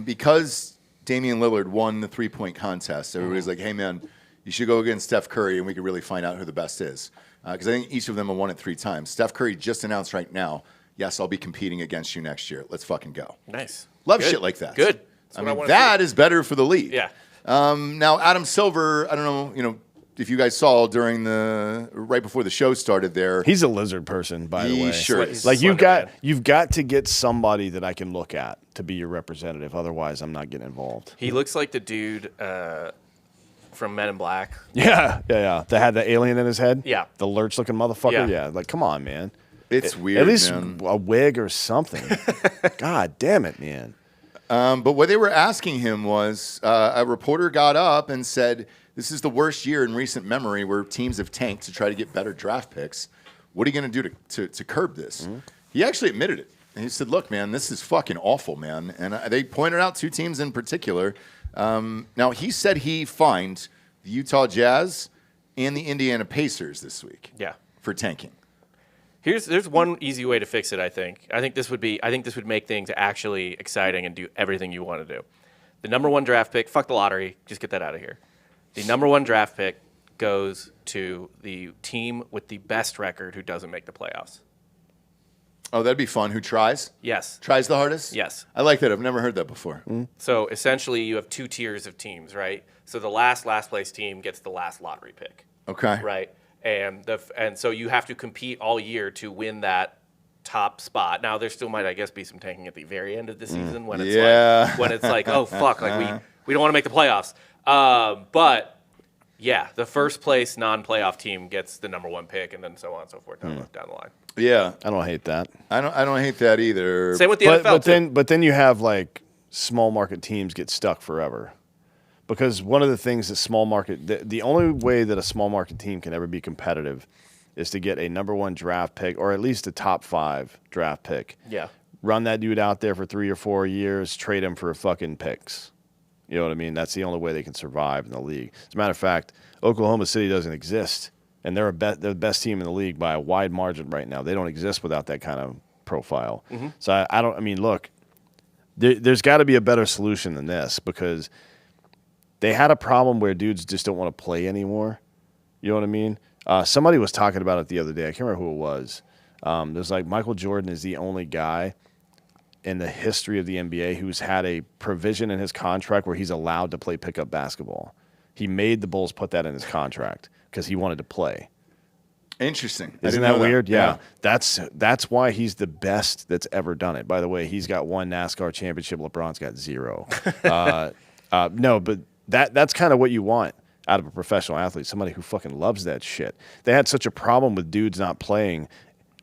Because Damian Lillard won the three-point contest, everybody's like, hey, man, you should go against Steph Curry and we could really find out who the best is. Because I think each of them have won it 3 times. Steph Curry just announced right now, yes, I'll be competing against you next year. Let's fucking go. Nice. Love Good. shit like that. Good. I mean, that is better for the league. Yeah. Now, Adam Silver, I don't know, if you guys saw during right before the show started there. He's a lizard person, by the He way. sure He's is. Like Slender Man. you've got to get somebody that I can look at to be your representative. Otherwise, I'm not getting involved. He looks like the dude from Men in Black. Yeah. That had the alien in his head. Yeah. The lurch-looking motherfucker. Yeah. Yeah. Like, come on, man. It's weird, At least man. a wig or something. God damn it, man. But what they were asking him was, a reporter got up and said, "This is the worst year in recent memory where teams have tanked to try to get better draft picks. What are you going to do to curb this?" Mm-hmm. He actually admitted it. And he said, "Look, man, this is fucking awful, man." And they pointed out 2 teams in particular. Now, he said he fined the Utah Jazz and the Indiana Pacers this week Yeah. for tanking. There's one easy way to fix it. I think this would make things actually exciting and do everything you want to do. The number 1 draft pick, fuck the lottery, just get that out of here. The number 1 draft pick goes to the team with the best record who doesn't make the playoffs. Oh, that'd be fun. Who tries? Yes. Tries the hardest? Yes. I like that. I've never heard that before. So essentially, you have 2 tiers of teams, right? So the last place team gets the last lottery pick, Okay. right? And so you have to compete all year to win that top spot. Now there still might, I guess, be some tanking at the very end of the season when it's Yeah. like, oh fuck, like we don't want to make the playoffs. But yeah, the first place non-playoff team gets the number 1 pick, and then so on and so forth down the line. Yeah. I don't hate that. I don't hate that either. Same with the NFL too. But then you have like small market teams get stuck forever. Because one of the things that small market, the only way that a small market team can ever be competitive is to get a number 1 draft pick or at least a top 5 draft pick. Yeah. Run that dude out there for 3 or 4 years, trade him for fucking picks. You know what I mean? That's the only way they can survive in the league. As a matter of fact, Oklahoma City doesn't exist, and they're the best team in the league by a wide margin right now. They don't exist without that kind of profile. Mm-hmm. So I mean, look, there's got to be a better solution than this because they had a problem where dudes just don't want to play anymore. You know what I mean? Somebody was talking about it the other day. I can't remember who it was. There's like Michael Jordan is the only guy in the history of the NBA who's had a provision in his contract where he's allowed to play pickup basketball. He made the Bulls put that in his contract because he wanted to play. Interesting. I Isn't didn't that know weird? Yeah. That's why he's the best that's ever done it. By the way, he's got 1 NASCAR championship. LeBron's got 0. No, but that's kind of what you want out of a professional athlete, somebody who fucking loves that shit. They had such a problem with dudes not playing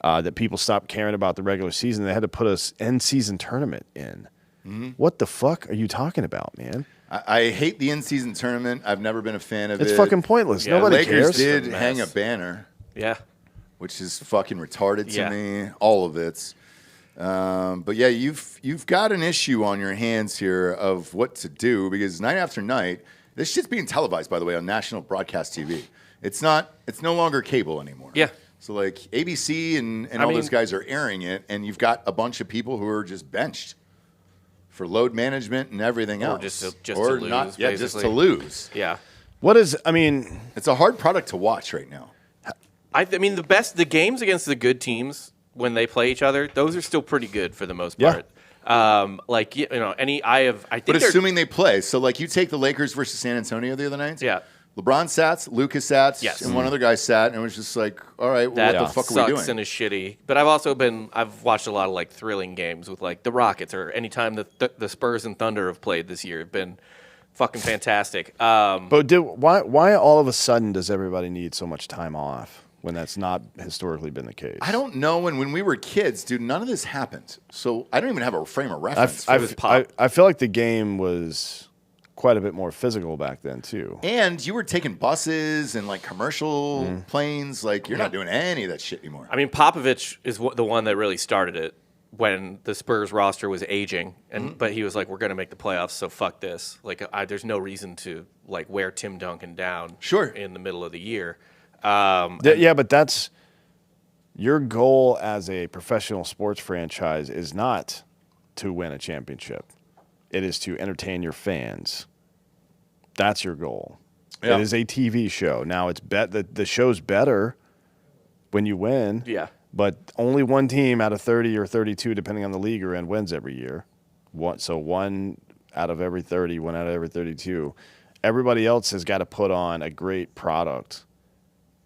that people stopped caring about the regular season. They had to put us in-season tournament in. Mm-hmm. What the fuck are you talking about, man? I hate the in-season tournament. I've never been a fan of it. It's fucking pointless. Yeah, Nobody Lakers cares. did It's a mess. hang a banner, Yeah. which is fucking retarded to Yeah. me. All of it. But yeah, you've got an issue on your hands here of what to do because night after night, this shit's being televised, by the way, on national broadcast TV. It's no longer cable anymore. Yeah. So like ABC and all those guys are airing it, and you've got a bunch of people who are just benched for load management and everything Or else. just to or lose, not, yeah, just basically. to lose. Yeah. It's a hard product to watch right now. I mean, the games against the good teams when they play each other, those are still pretty good for the most Yeah. part. Like I think. But they're- assuming they play, so like you take the Lakers versus San Antonio the other night. Yeah. LeBron sat, Lucas sat, Yes. and one other guy sat, and it was just like, all right, well, that what the fuck are we sucks doing? and is shitty. But I've watched a lot of like thrilling games with like the Rockets or anytime the Spurs and Thunder have played this year have been fucking fantastic. But why all of a sudden does everybody need so much time off when that's not historically been the case? I don't know. And when we were kids, dude, none of this happened. So I don't even have a frame of reference. I feel like the game was quite a bit more physical back then too. And you were taking buses and like commercial planes. Like you're not doing any of that shit anymore. I mean, Popovich is the one that really started it when the Spurs roster was aging, but he was like, "We're going to make the playoffs, so fuck this." Like, there's no reason to like wear Tim Duncan down. Sure. In the middle of the year. Yeah, but that's your goal as a professional sports franchise is not to win a championship. It is to entertain your fans. That's your goal. Yeah. It is a TV show. Now it's the show's better when you win. Yeah. But only one team out of 30 or 32, depending on the league you're in, wins every year. So one out of every 30, one out of every 32. everybody else has got to put on a great product,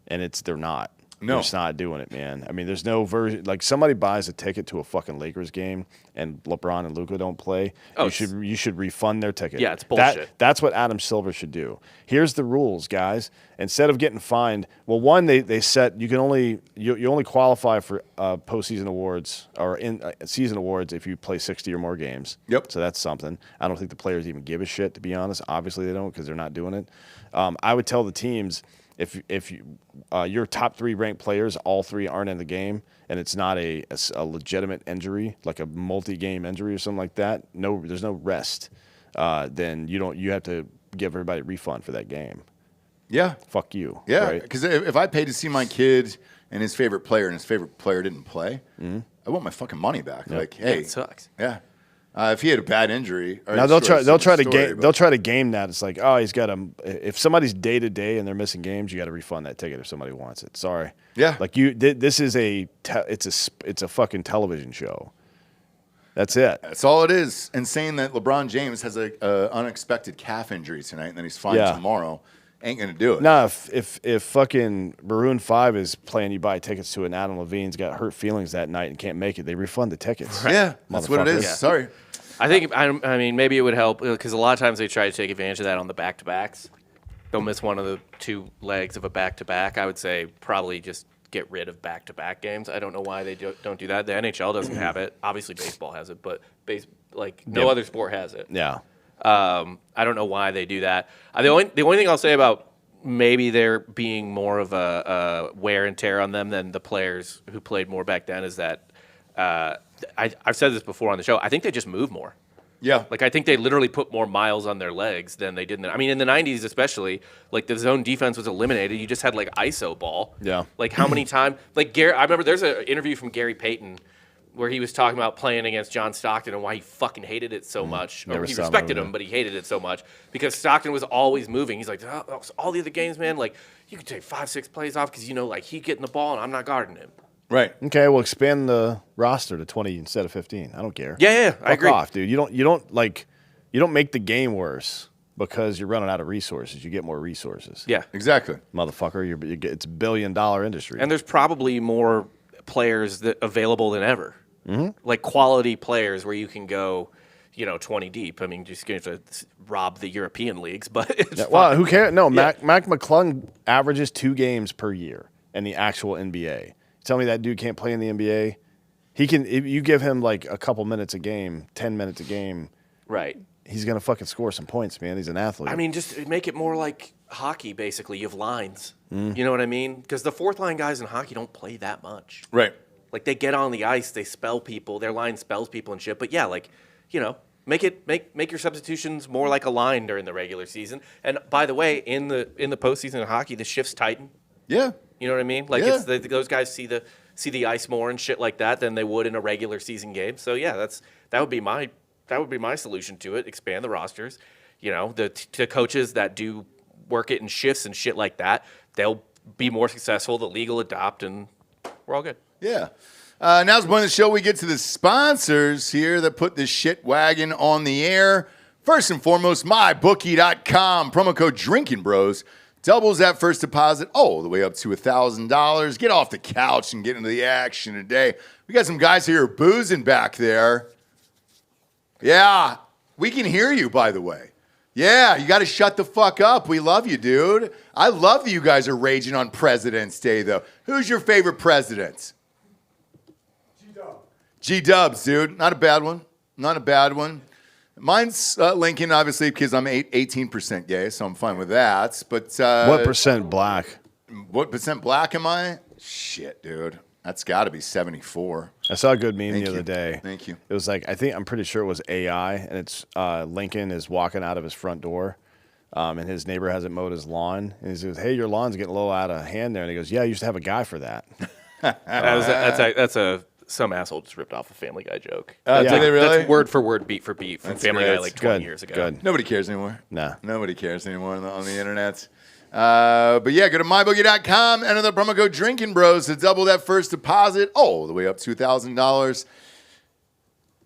and they're not. No. They're just not doing it, man. I mean, there's no version. Like, somebody buys a ticket to a fucking Lakers game and LeBron and Luka don't play. Oh, you should refund their ticket. Yeah, it's bullshit. That's what Adam Silver should do. Here's the rules, guys. Instead of getting fined, well, one, they set you only qualify for postseason awards or season awards if you play 60 or more games. Yep. So that's something. I don't think the players even give a shit, to be honest. Obviously they don't, because they're not doing it. I would tell the teams, if your top 3 ranked players, all 3 aren't in the game, and it's not a legitimate injury, like a multi-game injury or something like that, there's no rest, then you have to give everybody a refund for that game. Yeah. Fuck you. Yeah, because if I paid to see my kid and his favorite player didn't play, I want my fucking money back. Yep. Like, hey, it sucks. Yeah. If he had a bad injury, Now they'll try to game that. It's like, oh, he's got if somebody's day to day and they're missing games, you got to refund that ticket if somebody wants it. Sorry. Yeah. Like this is it's a fucking television show. That's it. That's all it is. And saying that LeBron James has a unexpected calf injury tonight and then he's fine tomorrow ain't gonna do it. Nah, if fucking Maroon 5 is playing, you buy tickets to it, and Adam Levine's got hurt feelings that night and can't make it, they refund the tickets. Yeah, that's what it is. Motherfuckers. Yeah. Sorry. I mean, maybe it would help because a lot of times they try to take advantage of that on the back-to-backs. They'll miss one of the 2 legs of a back-to-back. I would say probably just get rid of back-to-back games. I don't know why they don't do that. The NHL doesn't have it. Obviously, baseball has it, but no other sport has it. Yeah. I don't know why they do that. The only thing I'll say about maybe there being more of a wear and tear on them than the players who played more back then is that I've said this before on the show. I think they just move more. Yeah. Like, I think they literally put more miles on their legs than they did. I mean, in the 90s especially, like, the zone defense was eliminated. You just had, like, ISO ball. Yeah. Like, how many times? Like, I remember there's an interview from Gary Payton where he was talking about playing against John Stockton and why he fucking hated it so much. Or he respected him, but he hated it so much because Stockton was always moving. He's like, all the other games, man, like, you could take 5-6 plays off because, like, he getting the ball and I'm not guarding him. Right. Okay, well, expand the roster to 20 instead of 15. I don't care. Yeah, I agree. Fuck off, dude. You don't make the game worse because you're running out of resources. You get more resources. Yeah. Exactly. Motherfucker, it's a $1 billion industry. And there's probably more players available than ever. Mm-hmm. Like quality players where you can go, 20 deep. I mean, just going to rob the European leagues, but it's fun. Well, who cares? No, Mac McClung averages 2 games per year in the actual NBA. Tell me that dude can't play in the NBA? He can. If you give him like a couple minutes a game, 10 minutes a game, right? He's gonna fucking score some points, man. He's an athlete. I mean, just make it more like hockey. Basically, you have lines. You know what I mean? Because the 4th line guys in hockey don't play that much. Right. Like they get on the ice, they spell people. Their line spells people and shit. But yeah, like make your substitutions more like a line during the regular season. And by the way, in the postseason of hockey, the shifts tighten. Yeah. You know what I mean? Like Yeah. those guys see the ice more and shit like that than they would in a regular season game. So yeah, that would be my solution to it. Expand the rosters. The coaches that do work it in shifts and shit like that, they'll be more successful. The league will adopt, and we're all good. Yeah. Now's the point of the show we get to the sponsors here that put this shit wagon on the air. First and foremost, mybookie.com. Promo code Drinkin Bros. Doubles that first deposit all the way up to $1,000. Get off the couch and get into the action today. We got some guys here boozing back there. Yeah, we can hear you, by the way. Yeah, you got to shut the fuck up. We love you, dude. I love that you guys are raging on President's Day, though. Who's your favorite president? G-Dubs, dude. Not a bad one. Not a bad one. Mine's Lincoln, obviously, because I'm 18% gay, so I'm fine with that. But what percent black? What percent black am I? Shit, dude. That's got to be 74. I saw a good meme Thank the you. other day. Thank you. It was like, I'm pretty sure it was AI, and it's Lincoln is walking out of his front door, and his neighbor hasn't mowed his lawn. And he says, hey, your lawn's getting a little out of hand there. And he goes, yeah, I used to have a guy for that. That's some asshole just ripped off a Family Guy joke. Did they really? That's word for word, beat for beat from That's Family great. Guy like 20 Good, years ago. good. Nobody cares anymore. Nah. Nobody cares anymore on the internet. But yeah, go to mybookie.com, enter the promo code Drinkin Bros to double that first deposit all the way up to $1,000.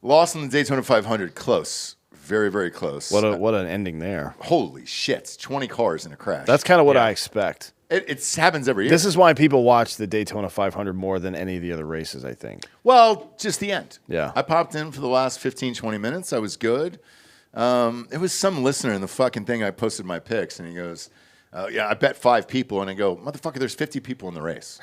Lost in the Daytona 500. Close. very, very close. What an ending there. Holy shit, 20 cars in a crash. That's kind of what I expect. It happens every year. This is why people watch the Daytona 500 more than any of the other races, I think. Well, just the end. Yeah. I popped in for the last 15, 20 minutes. I was good. It was some listener in the fucking thing I posted my picks, and he goes, yeah, I bet 5 people. And I go, motherfucker, there's 50 people in the race.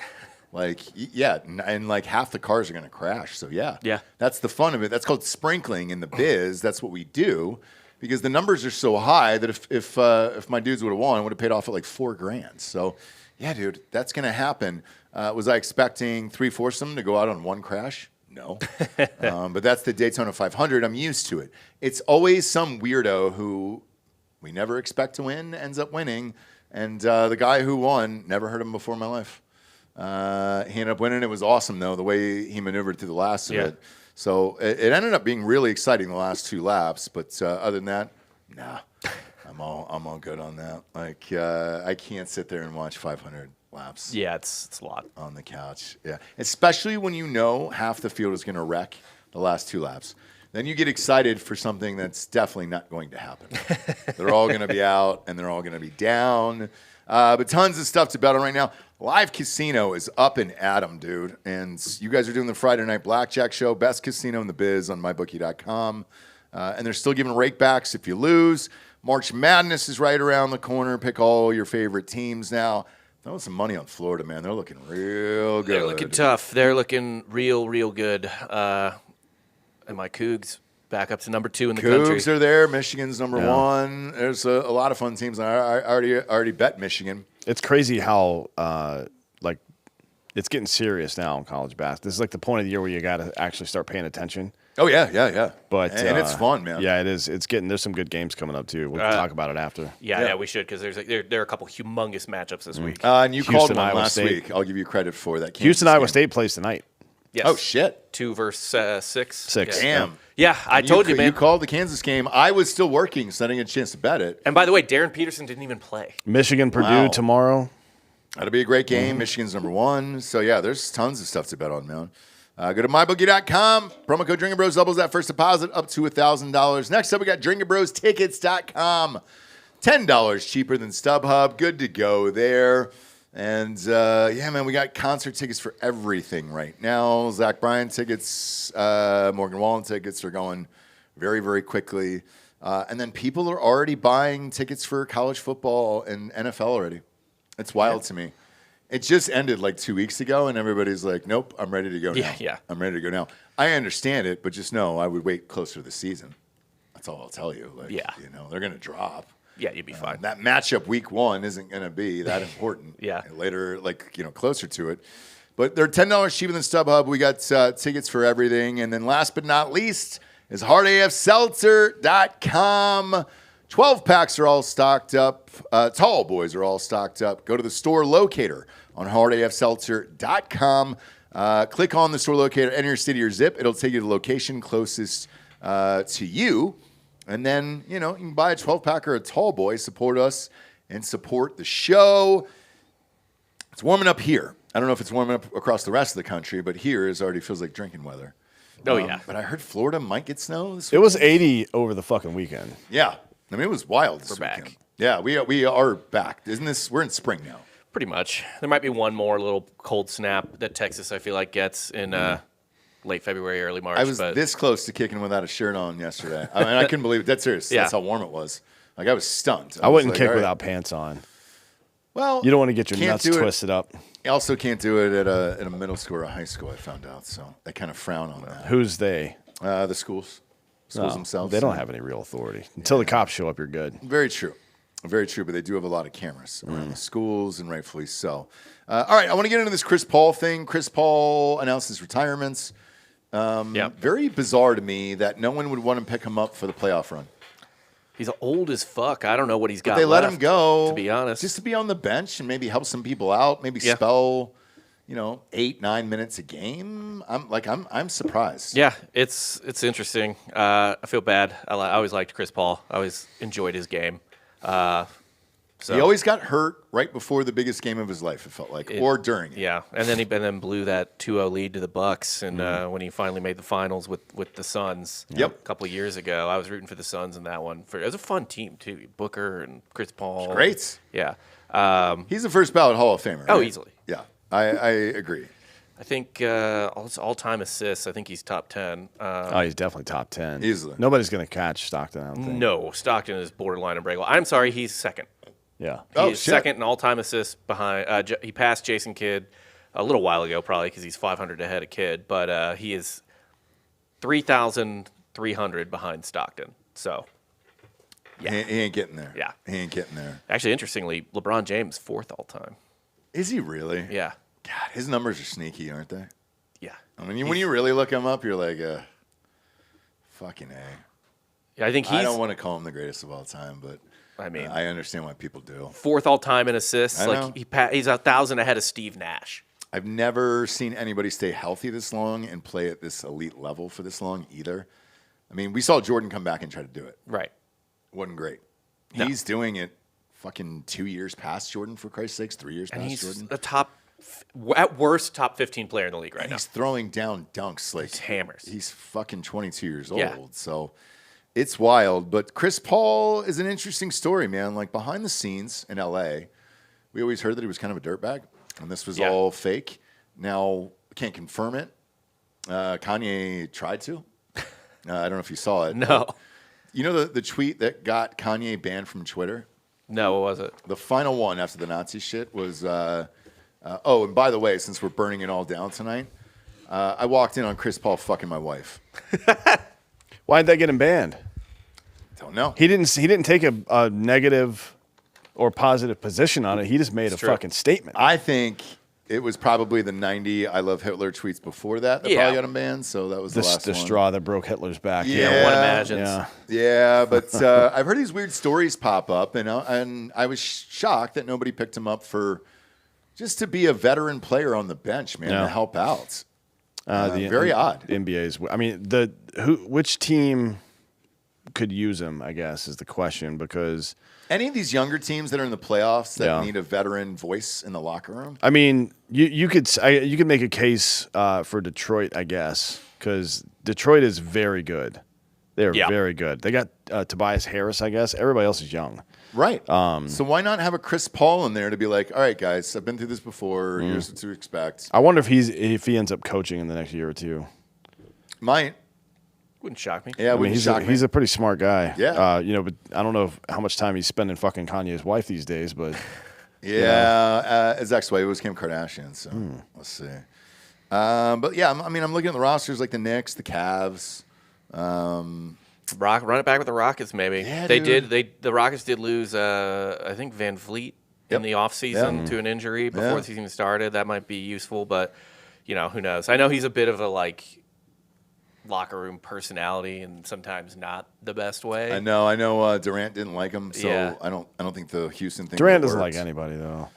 Like, yeah, and like half the cars are going to crash. So, yeah. That's the fun of it. That's called sprinkling in the biz. That's what we do. Because the numbers are so high that if my dudes would have won, it would have paid off at like $4,000. So, yeah, dude, that's going to happen. Was I expecting 3 foursomes to go out on one crash? No. But that's the Daytona 500. I'm used to it. It's always some weirdo who we never expect to win ends up winning. And the guy who won, never heard of him before in my life. He ended up winning. It was awesome, though, the way he maneuvered through the last of it. So it ended up being really exciting the last 2 laps, but other than that, nah, I'm all good on that. Like I can't sit there and watch 500 laps. Yeah, it's a lot on the couch. Yeah, especially when you know half the field is going to wreck the last 2 laps. Then you get excited for something that's definitely not going to happen. They're all going to be out and they're all going to be down. But tons of stuff to bet on right now. Live Casino is up and at 'em, dude. And you guys are doing the Friday Night Blackjack Show. Best casino in the biz on mybookie.com. And they're still giving rakebacks if you lose. March Madness is right around the corner. Pick all your favorite teams now. Throw some money on Florida, man. They're looking real good. They're looking tough. They're looking real good. And my Cougs back up to number 2 in the country. Cougs are there. Michigan's number 1. There's a lot of fun teams. I already bet Michigan. It's crazy how like it's getting serious now in college basketball. This is like the point of the year where you got to actually start paying attention. Oh yeah. But and it's fun, man. Yeah, it is. It's getting. There's some good games coming up too. We'll talk about it after. Yeah, we should because there are a couple humongous matchups this week. And you called Houston, one Iowa last State. week. I'll give you credit for that. Houston, Iowa State plays tonight. Yes. Oh shit. 2 versus 6. 6. Damn. Yeah, I told you, man. You called the Kansas game. I was still working, so I didn't get a chance to bet it. And by the way, Darren Peterson didn't even play. Michigan, Purdue Wow. tomorrow. That'll be a great game. Michigan's number 1. So, yeah, there's tons of stuff to bet on, man. Go to mybookie.com. Promo code Drinkin' Bros doubles that first deposit up to $1,000. Next up, we got drinkinbrostickets.com. $10 cheaper than StubHub. Good to go there. And, yeah, man, we got concert tickets for everything right now. Zach Bryan tickets, Morgan Wallen tickets are going very, very quickly. And then people are already buying tickets for college football and NFL already. It's wild to me. It just ended like 2 weeks ago, and everybody's like, nope, I'm ready to go now. Yeah. I'm ready to go now. I understand it, but just know I would wait closer to the season. That's all I'll tell you. Like, you know, they're going to drop. Yeah, you'd be fine. That matchup week 1 isn't going to be that important. Yeah. Later, like, you know, closer to it. But they're $10 cheaper than StubHub. We got tickets for everything. And then last but not least is hardafseltzer.com. 12 packs are all stocked up. Tall boys are all stocked up. Go to the store locator on hardafseltzer.com. Click on the store locator, enter your city or zip. It'll take you to the location closest to you. And then, you know, you can buy a 12-pack or a tall boy, support us, and support the show. It's warming up here. I don't know if it's warming up across the rest of the country, but here it already feels like drinking weather. Oh, yeah. But I heard Florida might get snow this It week. was 80 over the fucking weekend. Yeah. I mean, it was wild this We're weekend. back. Yeah, we are back. Isn't this? We're in spring now. Pretty much. There might be one more little cold snap that Texas, I feel like, gets in late February, early March. I was this close to kicking without a shirt on yesterday. I mean, I couldn't believe it. That's serious. Yeah. That's how warm it was. Like, I was stunned. I was wouldn't like, kick all right. without pants on. Well, You don't want to get your can't nuts do it. twisted up. You also can't do it at a middle school or a high school, I found out. So they kind of frown on that. Who's they? The schools. Schools themselves. They don't have any real authority. Until the cops show up, you're good. Very true. Very true, but they do have a lot of cameras around the schools, and rightfully so. All right, I want to get into this Chris Paul thing. Chris Paul announced his retirements. Very bizarre to me that no one would want to pick him up for the playoff run. He's old as fuck. I don't know what he's got They let left, him go, to be honest. just to be on the bench and maybe help some people out, maybe spell, 8-9 minutes a game. I'm surprised. Yeah, it's interesting. I feel bad. I always liked Chris Paul. I always enjoyed his game. So He always got hurt right before the biggest game of his life, it felt like, or during it. Yeah, and then he blew that 2-0 lead to the Bucks, and when he finally made the finals with the Suns a couple of years ago, I was rooting for the Suns in that one. It was a fun team, too. Booker and Chris Paul. Great. Yeah. He's the first ballot Hall of Famer. Oh, right? easily. Yeah, I agree. I think all-time assists, I think he's top 10. He's definitely top 10. Easily. Nobody's going to catch Stockton, I don't think. No, Stockton is borderline unbreakable. I'm sorry, he's second. Yeah. He's second in all-time assists behind. He passed Jason Kidd a little while ago, probably because he's 500 ahead of Kidd, but he is 3,300 behind Stockton. So, Yeah. He ain't getting there. Yeah. He ain't getting there. Actually, interestingly, LeBron James fourth all-time. Is he really? Yeah, God, his numbers are sneaky, aren't they? yeah. I mean, when you really look him up, you're like, fucking A. Yeah, I think I he's. don't want to call him the greatest of all time, but I mean, I understand why people do. fourth all-time in assists. I know. He's 1,000 ahead of Steve Nash. I've never seen anybody stay healthy this long and play at this elite level for this long either. I mean, we saw Jordan come back and try to do it. Right. Wasn't great. No. He's doing it fucking 2 years past Jordan, for Christ's sakes, 3 years And past he's Jordan. the top, at worst, top 15 player in the league right And now. he's throwing down dunks like He's hammers. He's fucking 22 years old. Yeah. So it's wild. But Chris Paul is an interesting story, man. Like behind the scenes in LA, we always heard that he was kind of a dirtbag and this was all fake. Now, can't confirm it. Kanye tried to. I don't know if you saw it. No. You know the tweet that got Kanye banned from Twitter? No, what was it? The final one after the Nazi shit was, oh, and by the way, since we're burning it all down tonight, I walked in on Chris Paul fucking my wife. Why did that get him banned? Don't know. He didn't take a negative or positive position on it. He just made a true. fucking statement. I think it was probably the 90 I Love Hitler tweets before that Yeah. probably got him banned, so that was the last the one. straw that broke Hitler's back. Yeah. One imagines. Yeah. Yeah, but I've heard these weird stories pop up, and I was shocked that nobody picked him up for just to be a veteran player on the bench, man, Yeah. to help out. Very odd. The NBA's. I mean, which team could use him? I guess is the question, because Any of these younger teams that are in the playoffs that Yeah. need a veteran voice in the locker room? I mean, you could make a case for Detroit, I guess, because Detroit is very good. They're Yeah. very good. They got Tobias Harris, I guess. Everybody else is young. Right. So why not have a Chris Paul in there to be like, all right, guys, I've been through this before. Here's what to expect. I wonder if he ends up coaching in the next year or two. Might. Wouldn't shock me. Yeah, I mean, he's a pretty smart guy. Yeah. But I don't know how much time he's spending fucking Kanye's wife these days, but his ex-wife was Kim Kardashian, so let's see. But yeah, I mean, I'm looking at the rosters like the Knicks, the Cavs. Run it back with the Rockets, maybe. Yeah, they dude. did. The Rockets did lose, I think, Van Vliet in the offseason to an injury before the season started. That might be useful, but who knows? I know he's a bit of a locker room personality, and sometimes not the best way. I know. Durant didn't like him, so Yeah. I don't think the Houston thing. Durant doesn't worked. like anybody though.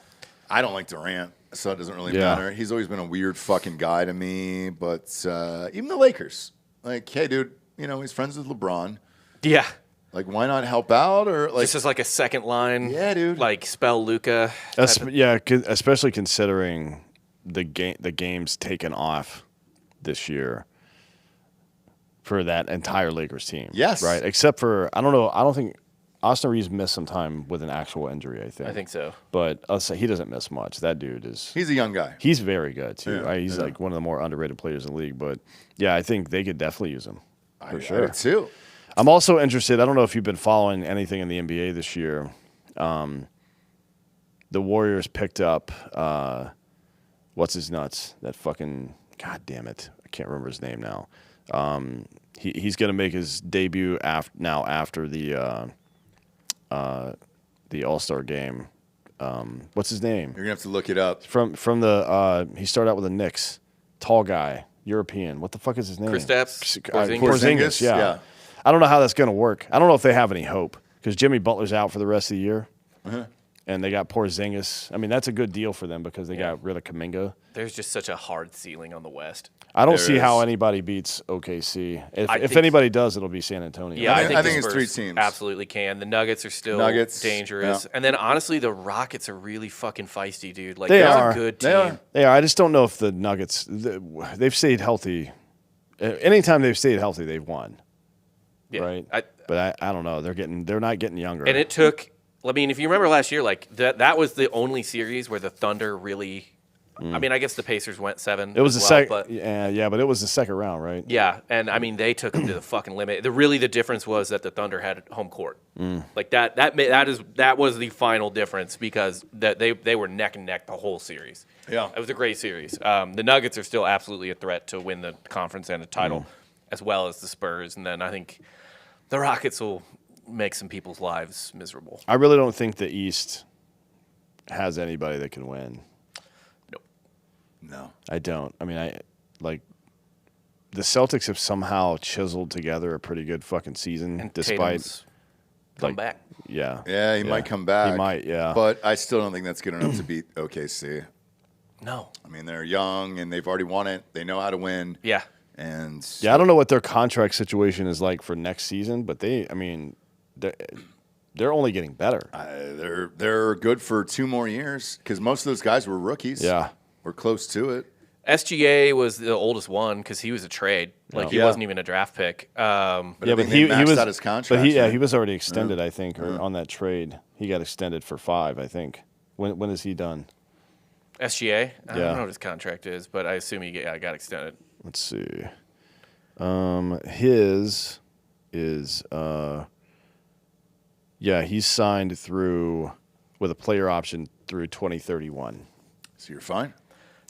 I don't like Durant, so it doesn't really Yeah. matter. He's always been a weird fucking guy to me. But even the Lakers, like, hey, dude, he's friends with LeBron. Yeah. Like, why not help out? Or like, This is like a second line. Yeah, dude. Like, spell Luca. Especially considering the games taken off this year for that entire Lakers team. Yes. Right? Except for, I don't know, I don't think Austin Reeves missed some time with an actual injury, I think. I think so. But I'll say he doesn't miss much. That dude is... he's a young guy. He's very good, too. Yeah, Right? He's like one of the more underrated players in the league. But, yeah, I think they could definitely use him. For sure. I do too. I'm also interested. I don't know if you've been following anything in the NBA this year. The Warriors picked up what's his nuts? That fucking god damn it! I can't remember his name now. He's going to make his debut after the All-Star game. What's his name? You're gonna have to look it up. From the he started out with the Knicks. Tall guy, European. What the fuck is his name? Kristaps Porzingis? Porzingis. Yeah. Yeah. I don't know how that's going to work. I don't know if they have any hope because Jimmy Butler's out for the rest of the year. And they got Porzingis. I mean, that's a good deal for them because they got rid of Kuminga. There's just such a hard ceiling on the West. I don't see how anybody beats OKC. If anybody does, it'll be San Antonio. Yeah, I think the it's 3 Spurs teams. absolutely can. The Nuggets are still dangerous. Yeah. And then, honestly, the Rockets are really fucking feisty, dude. Like, They they're are. a good team. They are. I just don't know if the Nuggets, they've stayed healthy. Anytime they've stayed healthy, they've won. Yeah. Right? But I don't know. They're not getting younger. And it took, I mean, if you remember last year, like, that was the only series where the Thunder really, I mean, I guess the Pacers went 7. It was as the well, second, but but it was the second round, right? yeah, and I mean they took them to the fucking limit. The difference was that the Thunder had home court. Like that was the final difference because they were neck and neck the whole series. Yeah. It was a great series. The Nuggets are still absolutely a threat to win the conference and a title, as well as the Spurs. And then I think the Rockets will make some people's lives miserable. I really don't think the East has anybody that can win. No. I don't. I mean, the Celtics have somehow chiseled together a pretty good fucking season, And despite Tatum's come back. Yeah, Yeah, he might come back. He might, yeah. But I still don't think that's good enough to beat OKC. No. I mean, they're young and they've already won it. They know how to win. Yeah. And Yeah, I don't know what their contract situation is like for next season, but they're only getting better. they're good for 2 more years because most of those guys were rookies. Yeah. We're close to it. SGA was the oldest one because he was a trade. Like, he Yeah. wasn't even a draft pick. But I Yeah, think but they he maxed was out his contract. But he right? was already extended, I think, or on that trade. He got extended for 5, I think. When is he done? SGA? I Yeah. don't know what his contract is, but I assume he got extended. Let's see. His is he's signed through with a player option through 2031. So you're fine.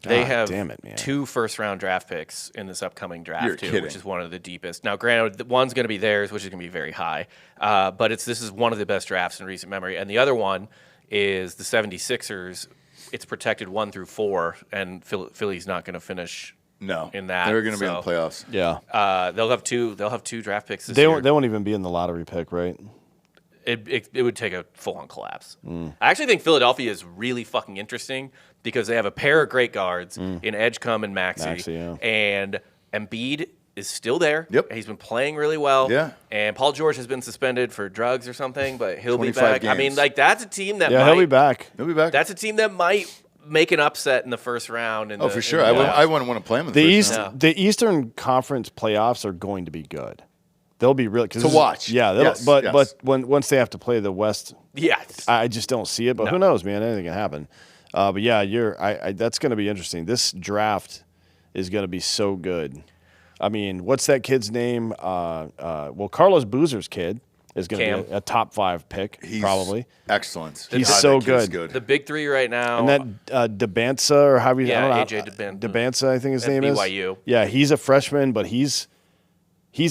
They God have damn it, man. 2 first-round draft picks in this upcoming draft, You're too, kidding. which is one of the deepest. Now, granted, the one's going to be theirs, which is going to be very high, but this is one of the best drafts in recent memory. And the other one is the 76ers. It's protected 1 through 4, and Philly's not going to finish No. in that. They're going to be in so, the playoffs. Yeah. They'll have 2 draft picks this They year. won't even be in the lottery pick, right? It would take a full-on collapse. I actually think Philadelphia is really fucking interesting because they have a pair of great guards in Edgecombe and Maxey. Yeah. And Embiid is still there. Yep. He's been playing really well. Yeah. And Paul George has been suspended for drugs or something, but he'll be 25 back. I mean, games. like, that's a team that Yeah, might... he'll be back. He'll be back. That's a team that might make an upset in the first round. Oh, for sure. I wouldn't want to play them in the first round. The Eastern Conference playoffs are going to be good. They'll be really To watch. Yeah, Yes, but yes. once they have to play the West, Yeah. I just don't see it. But who knows, man? Anything can happen. But yeah, that's going to be interesting. This draft is going to be so good. I mean, what's that kid's name? Carlos Boozer's kid is going to be a top 5 pick, He's probably. excellent. He's God, so that kid's good. The big 3 right now... And that Debanza, or how you Yeah, I don't know, AJ Debanza, I think his At name is. BYU. Yeah, he's a freshman, but he's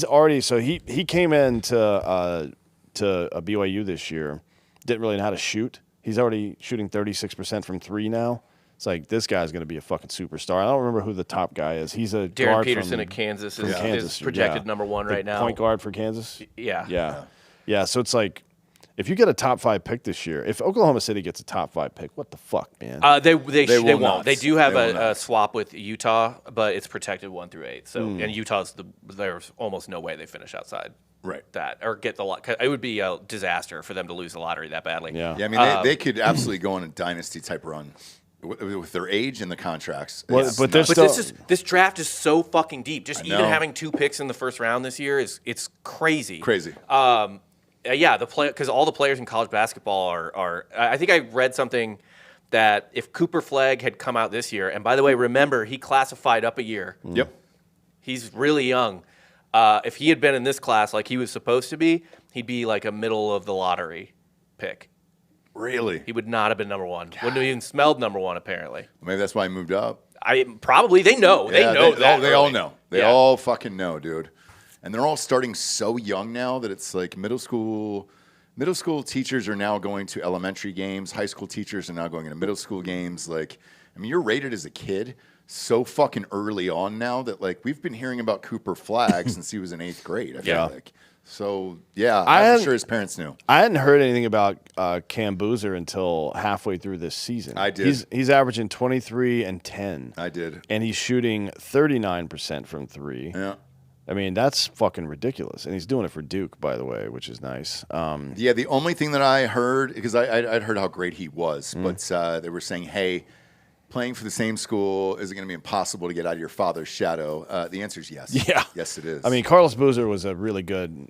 already he came into a BYU this year, didn't really know how to shoot. He's already shooting 36% from 3 now. It's like, this guy's going to be a fucking superstar. I don't remember who the top guy is. He's a Darren guard Peterson from, at Kansas from is Kansas, projected yeah. number 1 The right now. point guard for Kansas. Yeah. Yeah. So it's like, if you get a top 5 pick this year, if Oklahoma City gets a top 5 pick, what the fuck, man? They will won't. not. They do have They will a not. swap with Utah, but it's protected 1 through 8. So and Utah's there's almost no way they finish outside Right. that or get the lot. It would be a disaster for them to lose the lottery that badly. Yeah. Yeah, I mean, they could absolutely go on a dynasty type run with their age and the contracts. Well, It's but there's nuts. But this draft is so fucking deep. Just even know. having 2 picks in the first round this year it's crazy. crazy. Yeah, because all the players in college basketball are. I think I read something that if Cooper Flagg had come out this year, and by the way, remember he classified up a year. Yep. He's really young. If he had been in this class like he was supposed to be, he'd be like a middle of the lottery pick. Really? He would not have been number 1. Wouldn't have even smelled number 1 apparently. Maybe that's why he moved up. Probably they know. They Yeah, know that. They all early. know. They Yeah. all fucking know, dude. And they're all starting so young now that it's like middle school teachers are now going to elementary games. High school teachers are now going into middle school games. Like, I mean, you're rated as a kid so fucking early on now that like we've been hearing about Cooper Flagg since he was in 8th grade. I feel Yeah. like So, yeah, I'm hadn't- sure his parents knew. I hadn't heard anything about Cam Boozer until halfway through this season. I did. He's averaging 23 and 10. I did. And he's shooting 39% from three. Yeah. I mean, that's fucking ridiculous. And he's doing it for Duke, by the way, which is nice. Yeah, the only thing that I heard, because I'd heard how great he was, but they were saying, hey, playing for the same school, is it going to be impossible to get out of your father's shadow? The answer is yes. Yeah. Yes, it is. I mean, Carlos Boozer was a really good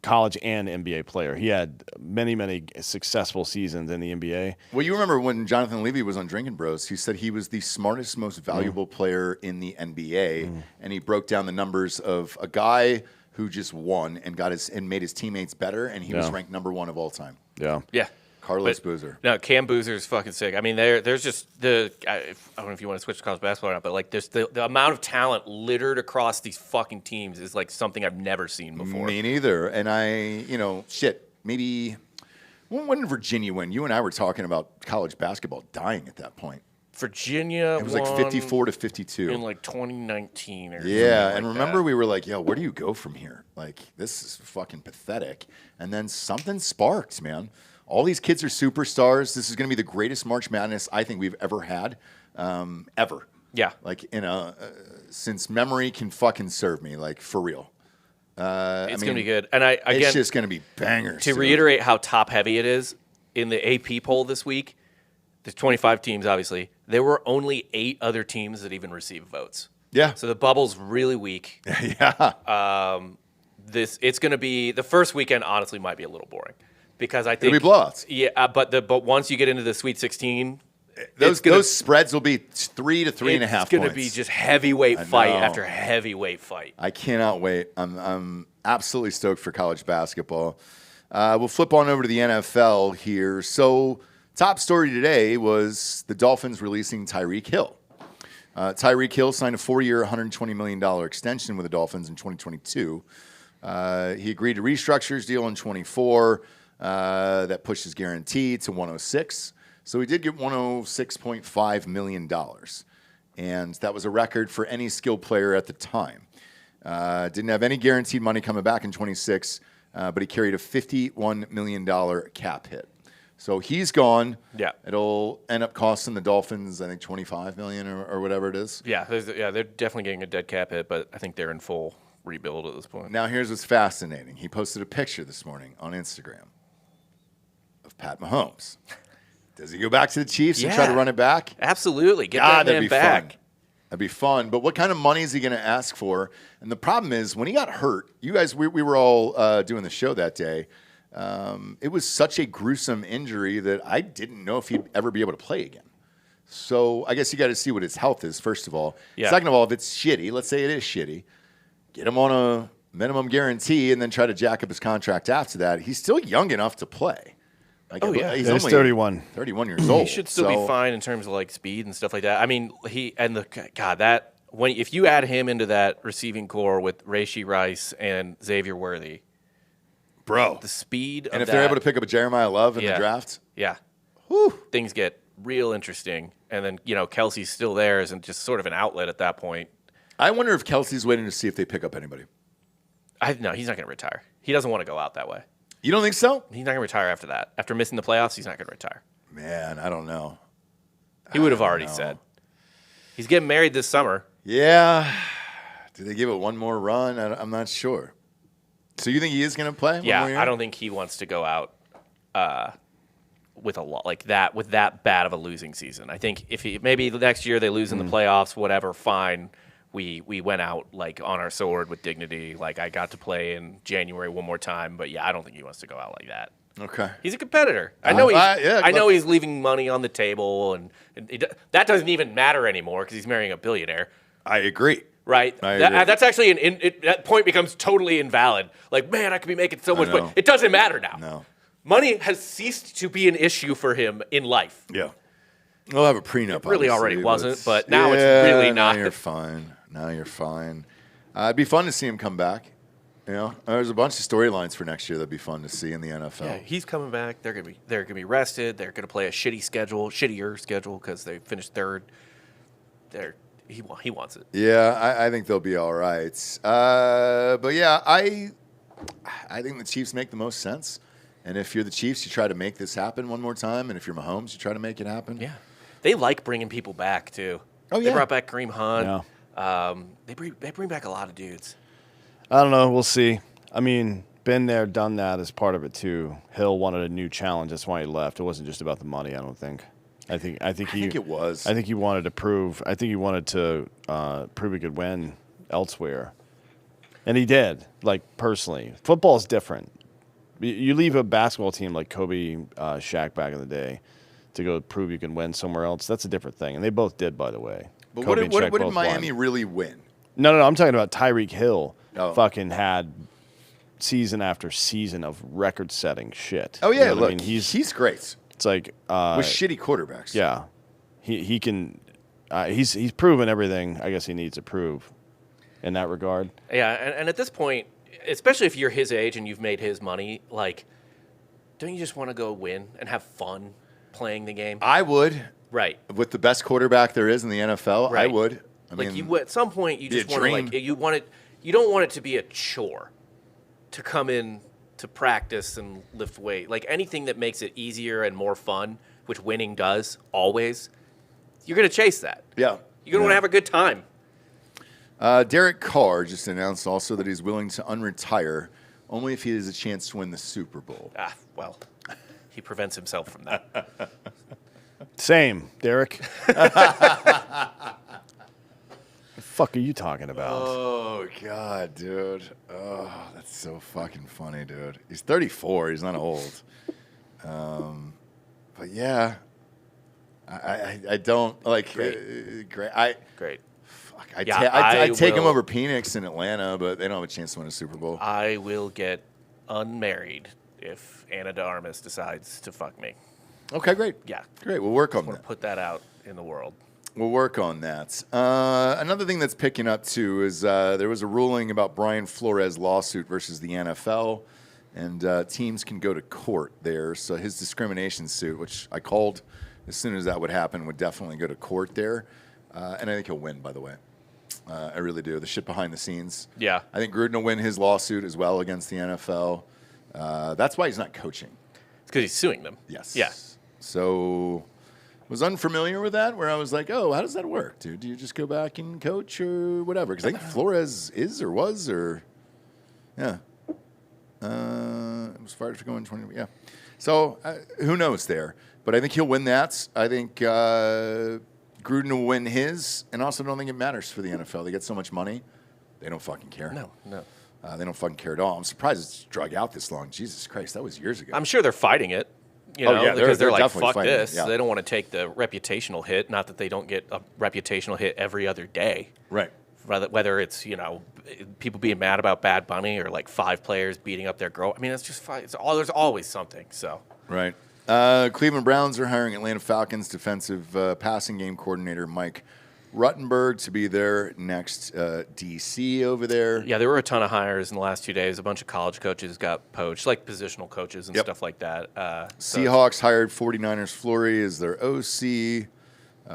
college and NBA player. He had many, many successful seasons in the NBA. well, you remember when Jonathan Levy was on Drinkin' Bros, he said he was the smartest, most valuable player in the NBA, and he broke down the numbers of a guy who just won and made his teammates better, and he was ranked number 1 of all time. Yeah. Yeah. Carlos Boozer. No, Cam Boozer's fucking sick. I mean, there's just I don't know if you want to switch to college basketball or not, but like there's the amount of talent littered across these fucking teams is like something I've never seen before. Me neither. And maybe when did Virginia win? You and I were talking about college basketball dying at that point. Virginia It was like 54 to 52. in like 2019 or Yeah, something and like remember that. we were like, yo, where do you go from here? Like, this is fucking pathetic. And then something sparked, man. All these kids are superstars. This is going to be the greatest March Madness I think we've ever had, ever. Yeah. Like, since memory can fucking serve me, like, for real. It's going to be good. And again, it's just going to be bangers. to dude. reiterate how top heavy it is, in the AP poll this week, there's 25 teams, obviously. There were only 8 other teams that even received votes. Yeah. So the bubble's really weak. Yeah. It's going to be the first weekend. Honestly, might be a little boring because I think It'll be blowouts. Yeah, but once you get into the Sweet 16, Those spreads will be 3 to 3.5 points. It's going to be just heavyweight fight know. after heavyweight fight. I cannot wait. I'm absolutely stoked for college basketball. We'll flip on over to the NFL here. So, top story today was the Dolphins releasing Tyreek Hill. Tyreek Hill signed a 4-year, $120 million extension with the Dolphins in 2022. He agreed to restructure his deal in 24. That pushed his guarantee to 106. So he did get $106.5 million. And that was a record for any skilled player at the time. Didn't have any guaranteed money coming back in 26, but he carried a $51 million cap hit. So he's gone. Yeah. It'll end up costing the Dolphins, I think, $25 million or whatever it is. Yeah, they're definitely getting a dead cap hit, but I think they're in full rebuild at this point. Now, here's what's fascinating. He posted a picture this morning on Instagram of Pat Mahomes. Does he go back to the Chiefs and try to run it back? Absolutely. Get God, that that'd man be back. fun. That'd be fun. But what kind of money is he going to ask for? And the problem is, when he got hurt, you guys, we were all doing the show that day. It was such a gruesome injury that I didn't know if he'd ever be able to play again. So I guess you got to see what his health is, first of all. Yeah. Second of all, if it's shitty, let's say it is shitty, get him on a minimum guarantee and then try to jack up his contract after that. He's still young enough to play. Like, Oh, yeah. He's only 31. 31 years old. He should still be fine in terms of like speed and stuff like that. I mean, if you add him into that receiving core with Rashee Rice and Xavier Worthy, Bro. the speed And of if they're that- able to pick up a Jeremiah Love in the draft, yeah, things get real interesting. And then Kelsey's still there, isn't just sort of an outlet at that point. I wonder if Kelsey's waiting to see if they pick up anybody. No, he's not going to retire. He doesn't want to go out that way. You don't think so? He's not going to retire after that. After missing the playoffs, he's not going to retire. Man, I don't know. He would have already said. He's getting married this summer. Yeah. Do they give it one more run? I'm not sure. So you think he is going to play? Yeah, one more year? I don't think he wants to go out with a lot like that, with that bad of a losing season. I think if maybe the next year they lose in the playoffs, whatever, fine. We went out like on our sword with dignity. Like I got to play in January one more time, but yeah, I don't think he wants to go out like that. Okay. He's a competitor. I know I know look. he's leaving money on the table, and that doesn't even matter anymore because he's marrying a billionaire. I agree. Right. I agree. That's actually that point becomes totally invalid. Like, man, I could be making so much know. money. It doesn't matter now. No. Money has ceased to be an issue for him in life. Yeah. We'll have a prenup. It really obviously, already wasn't, but now it's really not. Now you're fine. Now you're fine. It'd be fun to see him come back. There's a bunch of storylines for next year that'd be fun to see in the NFL. Yeah, he's coming back. They're gonna be rested. They're gonna play a shittier schedule because they finished third. He wants it. Yeah, I think they'll be all right. But yeah, I think the Chiefs make the most sense. And if you're the Chiefs, you try to make this happen one more time. And if you're Mahomes, you try to make it happen. Yeah. They like bringing people back, too. Oh, They yeah. brought back Kareem Hunt. Yeah. They bring back a lot of dudes. I don't know. We'll see. I mean, been there, done that is part of it too. Hill wanted a new challenge. That's why he left. It wasn't just about the money. I don't think. I think it was. I think he wanted to prove. I think he wanted to prove he could win elsewhere, and he did. Like personally, football is different. You leave a basketball team like Kobe, Shaq back in the day, to go prove you can win somewhere else. That's a different thing, and they both did, by the way. But Kobe and what Shaq did both Miami won. really win? No. I'm talking about Tyreek Hill. Oh. Fucking had season after season of record-setting shit. Oh, yeah. You know what Look, I mean? he's great. It's like With shitty quarterbacks. yeah, he can. He's proven everything I guess he needs to prove in that regard. Yeah, and at this point, especially if you're his age and you've made his money, like, don't you just want to go win and have fun playing the game? I would. Right. With the best quarterback there is in the NFL, I Right. would. I Like mean, you, at some point, you be a just want to dream. like you want it. You don't want it to be a chore to come in to practice and lift weight. Like anything that makes it easier and more fun, which winning does always. You're gonna chase that. yeah. You're gonna want to have a good time. Derek Carr just announced also that he's willing to unretire only if he has a chance to win the Super Bowl. Well, he prevents himself from that. Same, Derek. The fuck are you talking about? Oh, God, dude. Oh, that's so fucking funny, dude. He's 34. He's not old. But, yeah. I don't, like, Great. Great. Fuck. I'd Yeah, take him will- over Penix in Atlanta, but they don't have a chance to win a Super Bowl. I will get unmarried if Anna de Armas decides to fuck me. Okay, great. Yeah. Great. We'll work on I want that. to put that out in the world. We'll work on that. Another thing that's picking up, too, is there was a ruling about Brian Flores' lawsuit versus the NFL, and teams can go to court there. So his discrimination suit, which I called as soon as that would happen, would definitely go to court there. And I think he'll win, by the way. I really do. The shit behind the scenes. Yeah. I think Gruden will win his lawsuit as well against the NFL. That's why he's not coaching. It's because he's suing them. Yes. Yeah. So was unfamiliar with that, where I was like, oh, how does that work, dude? Do you just go back and coach or whatever? Because I think Flores is or was or, yeah. It was fired for going 20, yeah. So who knows there? But I think he'll win that. I think Gruden will win his, and also don't think it matters for the NFL. They get so much money, they don't fucking care. No. They don't fucking care at all. I'm surprised it's drug out this long. Jesus Christ, that was years ago. I'm sure they're fighting it. You Oh, know, yeah, because they're they're like, definitely fuck fighting it, this. yeah. They don't want to take the reputational hit. Not that they don't get a reputational hit every other day. Right. Whether it's, people being mad about Bad Bunny or like 5 players beating up their girl. I mean, it's just fine. There's always something. So Right. Cleveland Browns are hiring Atlanta Falcons defensive passing game coordinator Mike Ruttenberg to be their next DC over there. yeah, there were a ton of hires in the last 2 days. A bunch of college coaches got poached, like positional coaches and Yep. stuff like that. Seahawks hired 49ers Flory as their OC.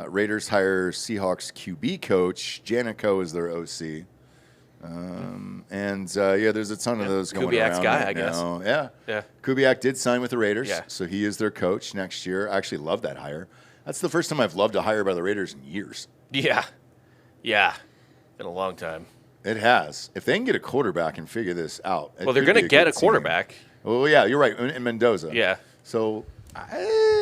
Raiders hire Seahawks QB coach Janico as their OC. There's a ton of those going Kubiak's around guy, right I guess. now. Yeah. Yeah. Kubiak did sign with the Raiders, Yeah. so he is their coach next year. I actually love that hire. That's the first time I've loved a hire by the Raiders in years. Yeah, been a long time. It has. If they can get a quarterback and figure this out. Well, they're going to get a quarterback. Oh, yeah, you're right. In Mendoza. Yeah. So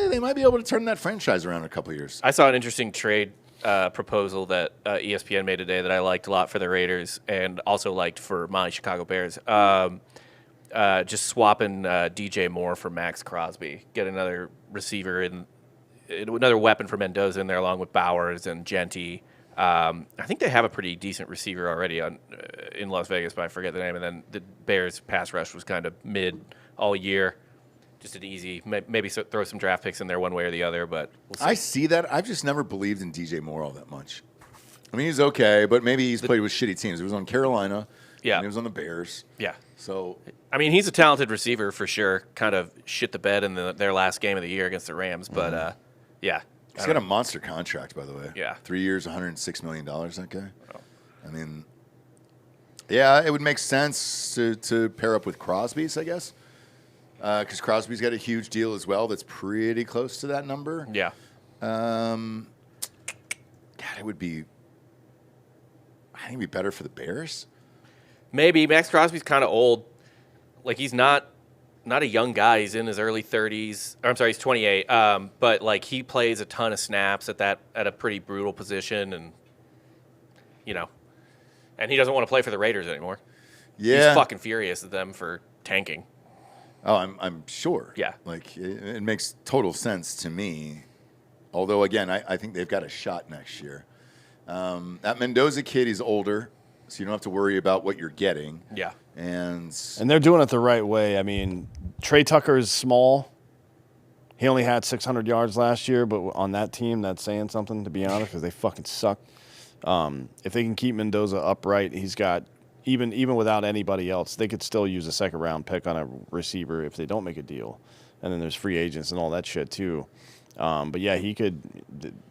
they might be able to turn that franchise around in a couple of years. I saw an interesting trade proposal that ESPN made today that I liked a lot for the Raiders and also liked for my Chicago Bears. Just swapping DJ Moore for Max Crosby. Get another receiver and another weapon for Mendoza in there along with Bowers and Genty. I think they have a pretty decent receiver already in Las Vegas, but I forget the name. And then the Bears' pass rush was kind of mid all year. Just an easy, maybe throw some draft picks in there one way or the other, but we'll see. I see that. I've just never believed in DJ Moore all that much. I mean, he's okay, but maybe he's played with shitty teams. He was on Carolina. Yeah. And he was on the Bears. Yeah. So, I mean, he's a talented receiver for sure. Kind of shit the bed in their last game of the year against the Rams, but yeah. he's got a monster contract, by the way. Yeah. 3 years, $106 million, that guy. Oh. I mean, Yeah, it would make sense to pair up with Crosby's, I guess, because Crosby's got a huge deal as well that's pretty close to that number. Yeah. God, it would be. I think it'd be better for the Bears. Maybe Max Crosby's kind of old. Like he's not a young guy. He's in his early 30s. Or I'm sorry, he's 28. But like he plays a ton of snaps at a pretty brutal position, and and he doesn't want to play for the Raiders anymore. Yeah, he's fucking furious at them for tanking. Oh, I'm sure. Yeah, like it makes total sense to me. Although again, I think they've got a shot next year. That Mendoza kid, he's older, so you don't have to worry about what you're getting. Yeah. And they're doing it the right way. I mean, Trey Tucker is small. He only had 600 yards last year, but on that team, that's saying something, to be honest, because they fucking suck. If they can keep Mendoza upright, he's got, even without anybody else, they could still use a second-round pick on a receiver if they don't make a deal. And then there's free agents and all that shit, too. But yeah, he could,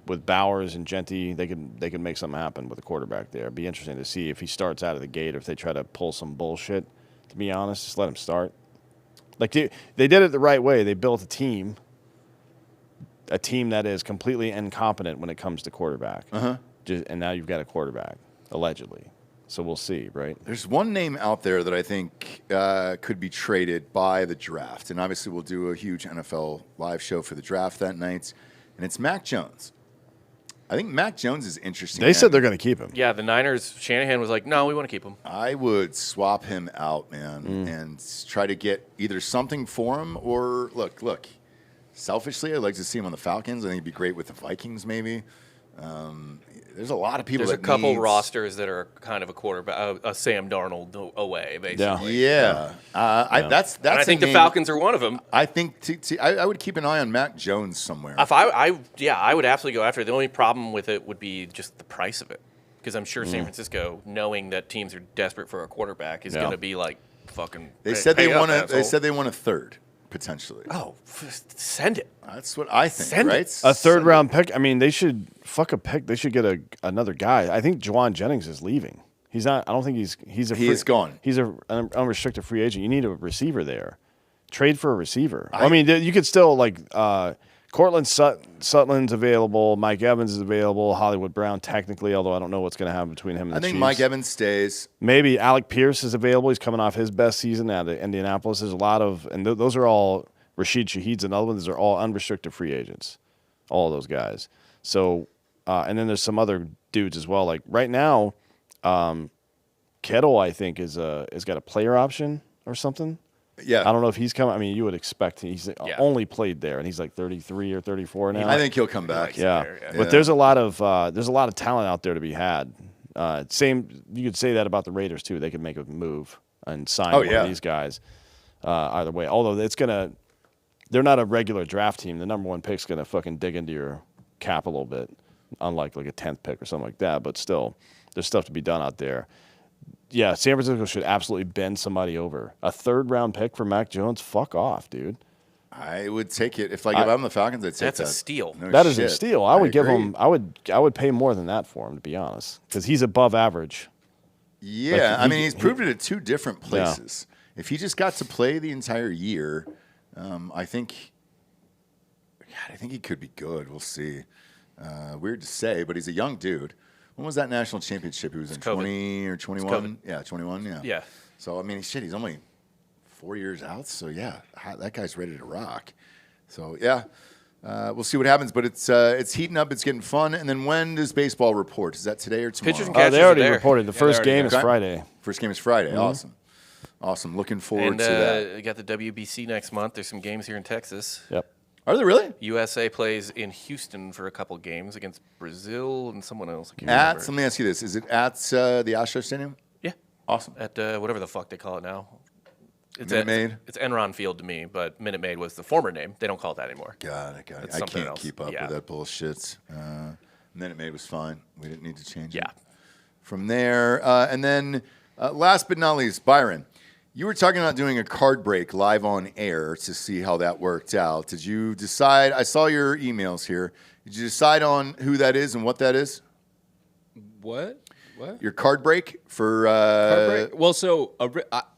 with Bowers and Genty, they could make something happen with a quarterback there. It'd be interesting to see if he starts out of the gate or if they try to pull some bullshit. To be honest, just let him start. Like they did it the right way. They built a team that is completely incompetent when it comes to quarterback. And now you've got a quarterback, allegedly. So we'll see, right? There's one name out there that I think could be traded by the draft. And obviously we'll do a huge NFL live show for the draft that night. And it's Mac Jones. I think Mac Jones is interesting. They said they're going to keep him. Yeah, the Niners, Shanahan was like, no, we want to keep him. I would swap him out, man, and try to get either something for him or, look, selfishly, I'd like to see him on the Falcons. I think he'd be great with the Vikings maybe. There's a lot of people. There's a couple rosters that are kind of a quarterback, a Sam Darnold away, basically. Yeah. That's. And I think the Falcons are one of them. I think I would keep an eye on Mac Jones somewhere. If I would absolutely go after it. The only problem with it would be just the price of it, because I'm sure San Francisco, knowing that teams are desperate for a quarterback, is going to be like fucking. They said they want a third. Potentially. Oh, send it. That's what I think, right? A third-round pick. I mean, they should fuck a pick. They should get another guy. I think Juwan Jennings is leaving. He's not. I don't think he's gone. He's an unrestricted free agent. You need a receiver there. Trade for a receiver. I mean, you could still Cortland Sutton's available. Mike Evans is available. Hollywood Brown technically, although I don't know what's going to happen between him and the Chiefs. I think Mike Evans stays. Maybe Alec Pierce is available. He's coming off his best season out of Indianapolis. There's a lot of, and those are all Rashid Shaheed's another one. Those are all unrestricted free agents. All of those guys. So, and then there's some other dudes as well. Like right now, Kittle I think is got a player option or something. Yeah, I don't know if he's coming. I mean, you would expect he's only played there, and he's like 33 or 34 now. I think he'll come back. But there's a lot of talent out there to be had. Same, you could say that about the Raiders too. They could make a move and sign one of these guys. Either way, although they're not a regular draft team. The number one pick's gonna fucking dig into your cap a little bit, unlike like a 10th pick or something like that. But still, there's stuff to be done out there. Yeah, San Francisco should absolutely bend somebody over. A third-round pick for Mac Jones? Fuck off, dude. I would take it if I'm the Falcons. I'd take that's that. A steal. No that shit. Is a steal. I would give him. I would pay more than that for him, to be honest, because he's above average. Yeah, he's proved it at two different places. Yeah. If he just got to play the entire year, I think he could be good. We'll see. Weird to say, but he's a young dude. When was that national championship? He was in 20 or 21? Yeah, 21, yeah. Yeah. So, he's only 4 years out. So, yeah, that guy's ready to rock. So, yeah, we'll see what happens. But it's heating up. It's getting fun. And then when does baseball report? Is that today or tomorrow? Pitchers and catchers they already are there. reported. The first game is Friday. First game is Friday. Mm-hmm. Awesome. Looking forward to that. We got the WBC next month. There's some games here in Texas. Yep. Are there really? USA plays in Houston for a couple games against Brazil and someone else. I can't remember. Let me ask you this. Is it at the Astro Stadium? Yeah. Awesome. At whatever the fuck they call it now. Minute Maid? It's Enron Field to me, but Minute Maid was the former name. They don't call it that anymore. Got it. I can't keep up with that bullshit. Minute Maid was fine. We didn't need to change it. Yeah. From there, and then last but not least, Byron. You were talking about doing a card break live on air to see how that worked out. Did you decide? I saw your emails here. Did you decide on who that is and what that is? What? your card break for. Well, so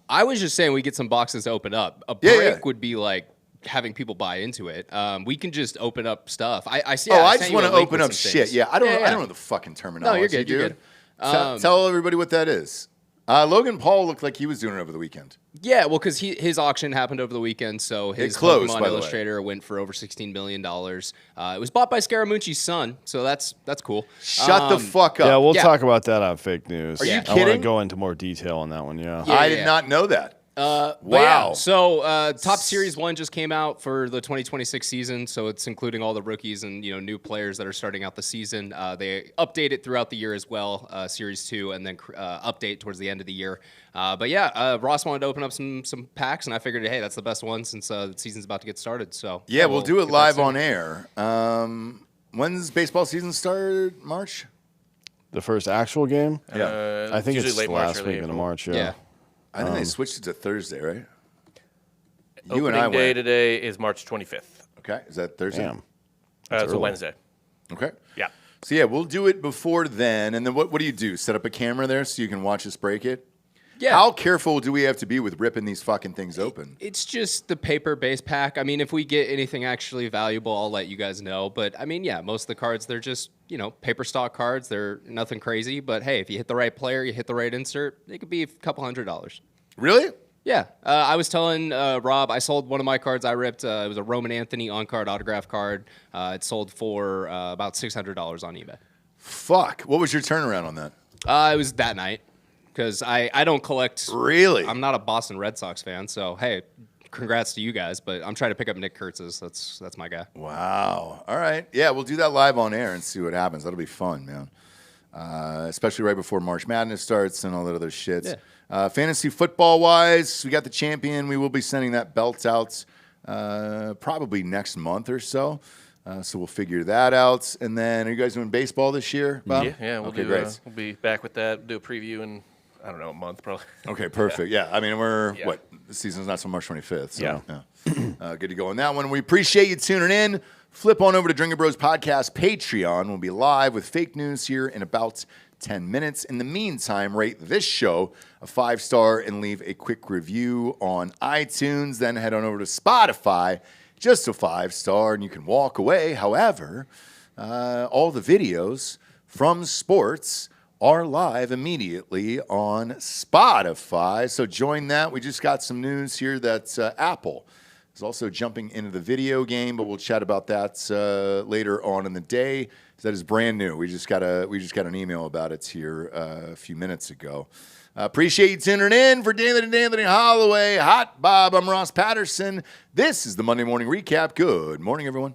I was just saying we get some boxes to open up. A Yeah, break yeah. would be like having people buy into it. We can just open up stuff. I see. I sent just you want a to link open with up some shit. things. Yeah, I don't know the fucking terminology. No, you're good. You're dude. good. Tell everybody what that is. Logan Paul looked like he was doing it over the weekend. Yeah, well, because his auction happened over the weekend, so his closed, Pokemon by the way. Illustrator went for over $16 million. It was bought by Scaramucci's son, so that's cool. Shut the fuck up. Yeah, we'll Yeah. talk about that on fake news. Are you I want to kidding? go into more detail on that one. Yeah. Yeah. I did not know that. But Wow. yeah, so Top Series 1 just came out for the 2026 season, so it's including all the rookies and new players that are starting out the season. They update it throughout the year as well, Series 2, and then update towards the end of the year. But yeah, Ross wanted to open up some packs, and I figured, hey, that's the best one since the season's about to get started. So Yeah, we'll do it get that live soon. on air. When's baseball season start? March? The first actual game? Yeah. I think usually it's late March, last early week in April. March. Yeah. I think they switched it to Thursday, right? You Opening and I day went. today is March 25th. Okay, is that Thursday? Damn. It's a early. Wednesday. Okay. Yeah. So yeah, we'll do it before then, and then what do you do? Set up a camera there so you can watch us break it? Yeah. How careful do we have to be with ripping these fucking things open? It's just the paper base pack. I mean, if we get anything actually valuable, I'll let you guys know. But I mean, yeah, most of the cards, they're just, paper stock cards. They're nothing crazy. But hey, if you hit the right player, you hit the right insert, it could be a couple $100. Really? Yeah. I was telling Rob, I sold one of my cards I ripped. It was a Roman Anthony on-card autograph card. It sold for about $600 on eBay. Fuck. What was your turnaround on that? It was that night because I don't collect. Really? I'm not a Boston Red Sox fan, so hey, congrats to you guys. But I'm trying to pick up Nick Kurtz's. That's my guy. Wow. All right. Yeah, we'll do that live on air and see what happens. That'll be fun, man. Especially right before March Madness starts and all that other shit. Yeah. Fantasy football-wise, we got the champion. We will be sending that belt out probably next month or so. So we'll figure that out. And then, are you guys doing baseball this year, Bob? Yeah, we'll okay, do. great. We'll be back with that. Do a preview in I don't know, a month probably. Okay, perfect. Yeah, I mean, we're, Yeah. what, the season's not till March 25th. So, Yeah. good to go on that one. We appreciate you tuning in. Flip on over to Drinkin' Bros Podcast Patreon. We'll be live with fake news here in about 10 minutes. In the meantime, rate this show a 5-star and leave a quick review on iTunes. Then head on over to Spotify, just a 5-star, and you can walk away. However, all the videos from sports are live immediately on Spotify. So join that. We just got some news here that Apple is also jumping into the video game, but we'll chat about that later on in the day. That is brand new. We just got an email about it here a few minutes ago. Appreciate you tuning in. For Anthony Hollaway, Hot Bob, I'm Ross Patterson. This is the Monday Morning Recap. Good morning, everyone.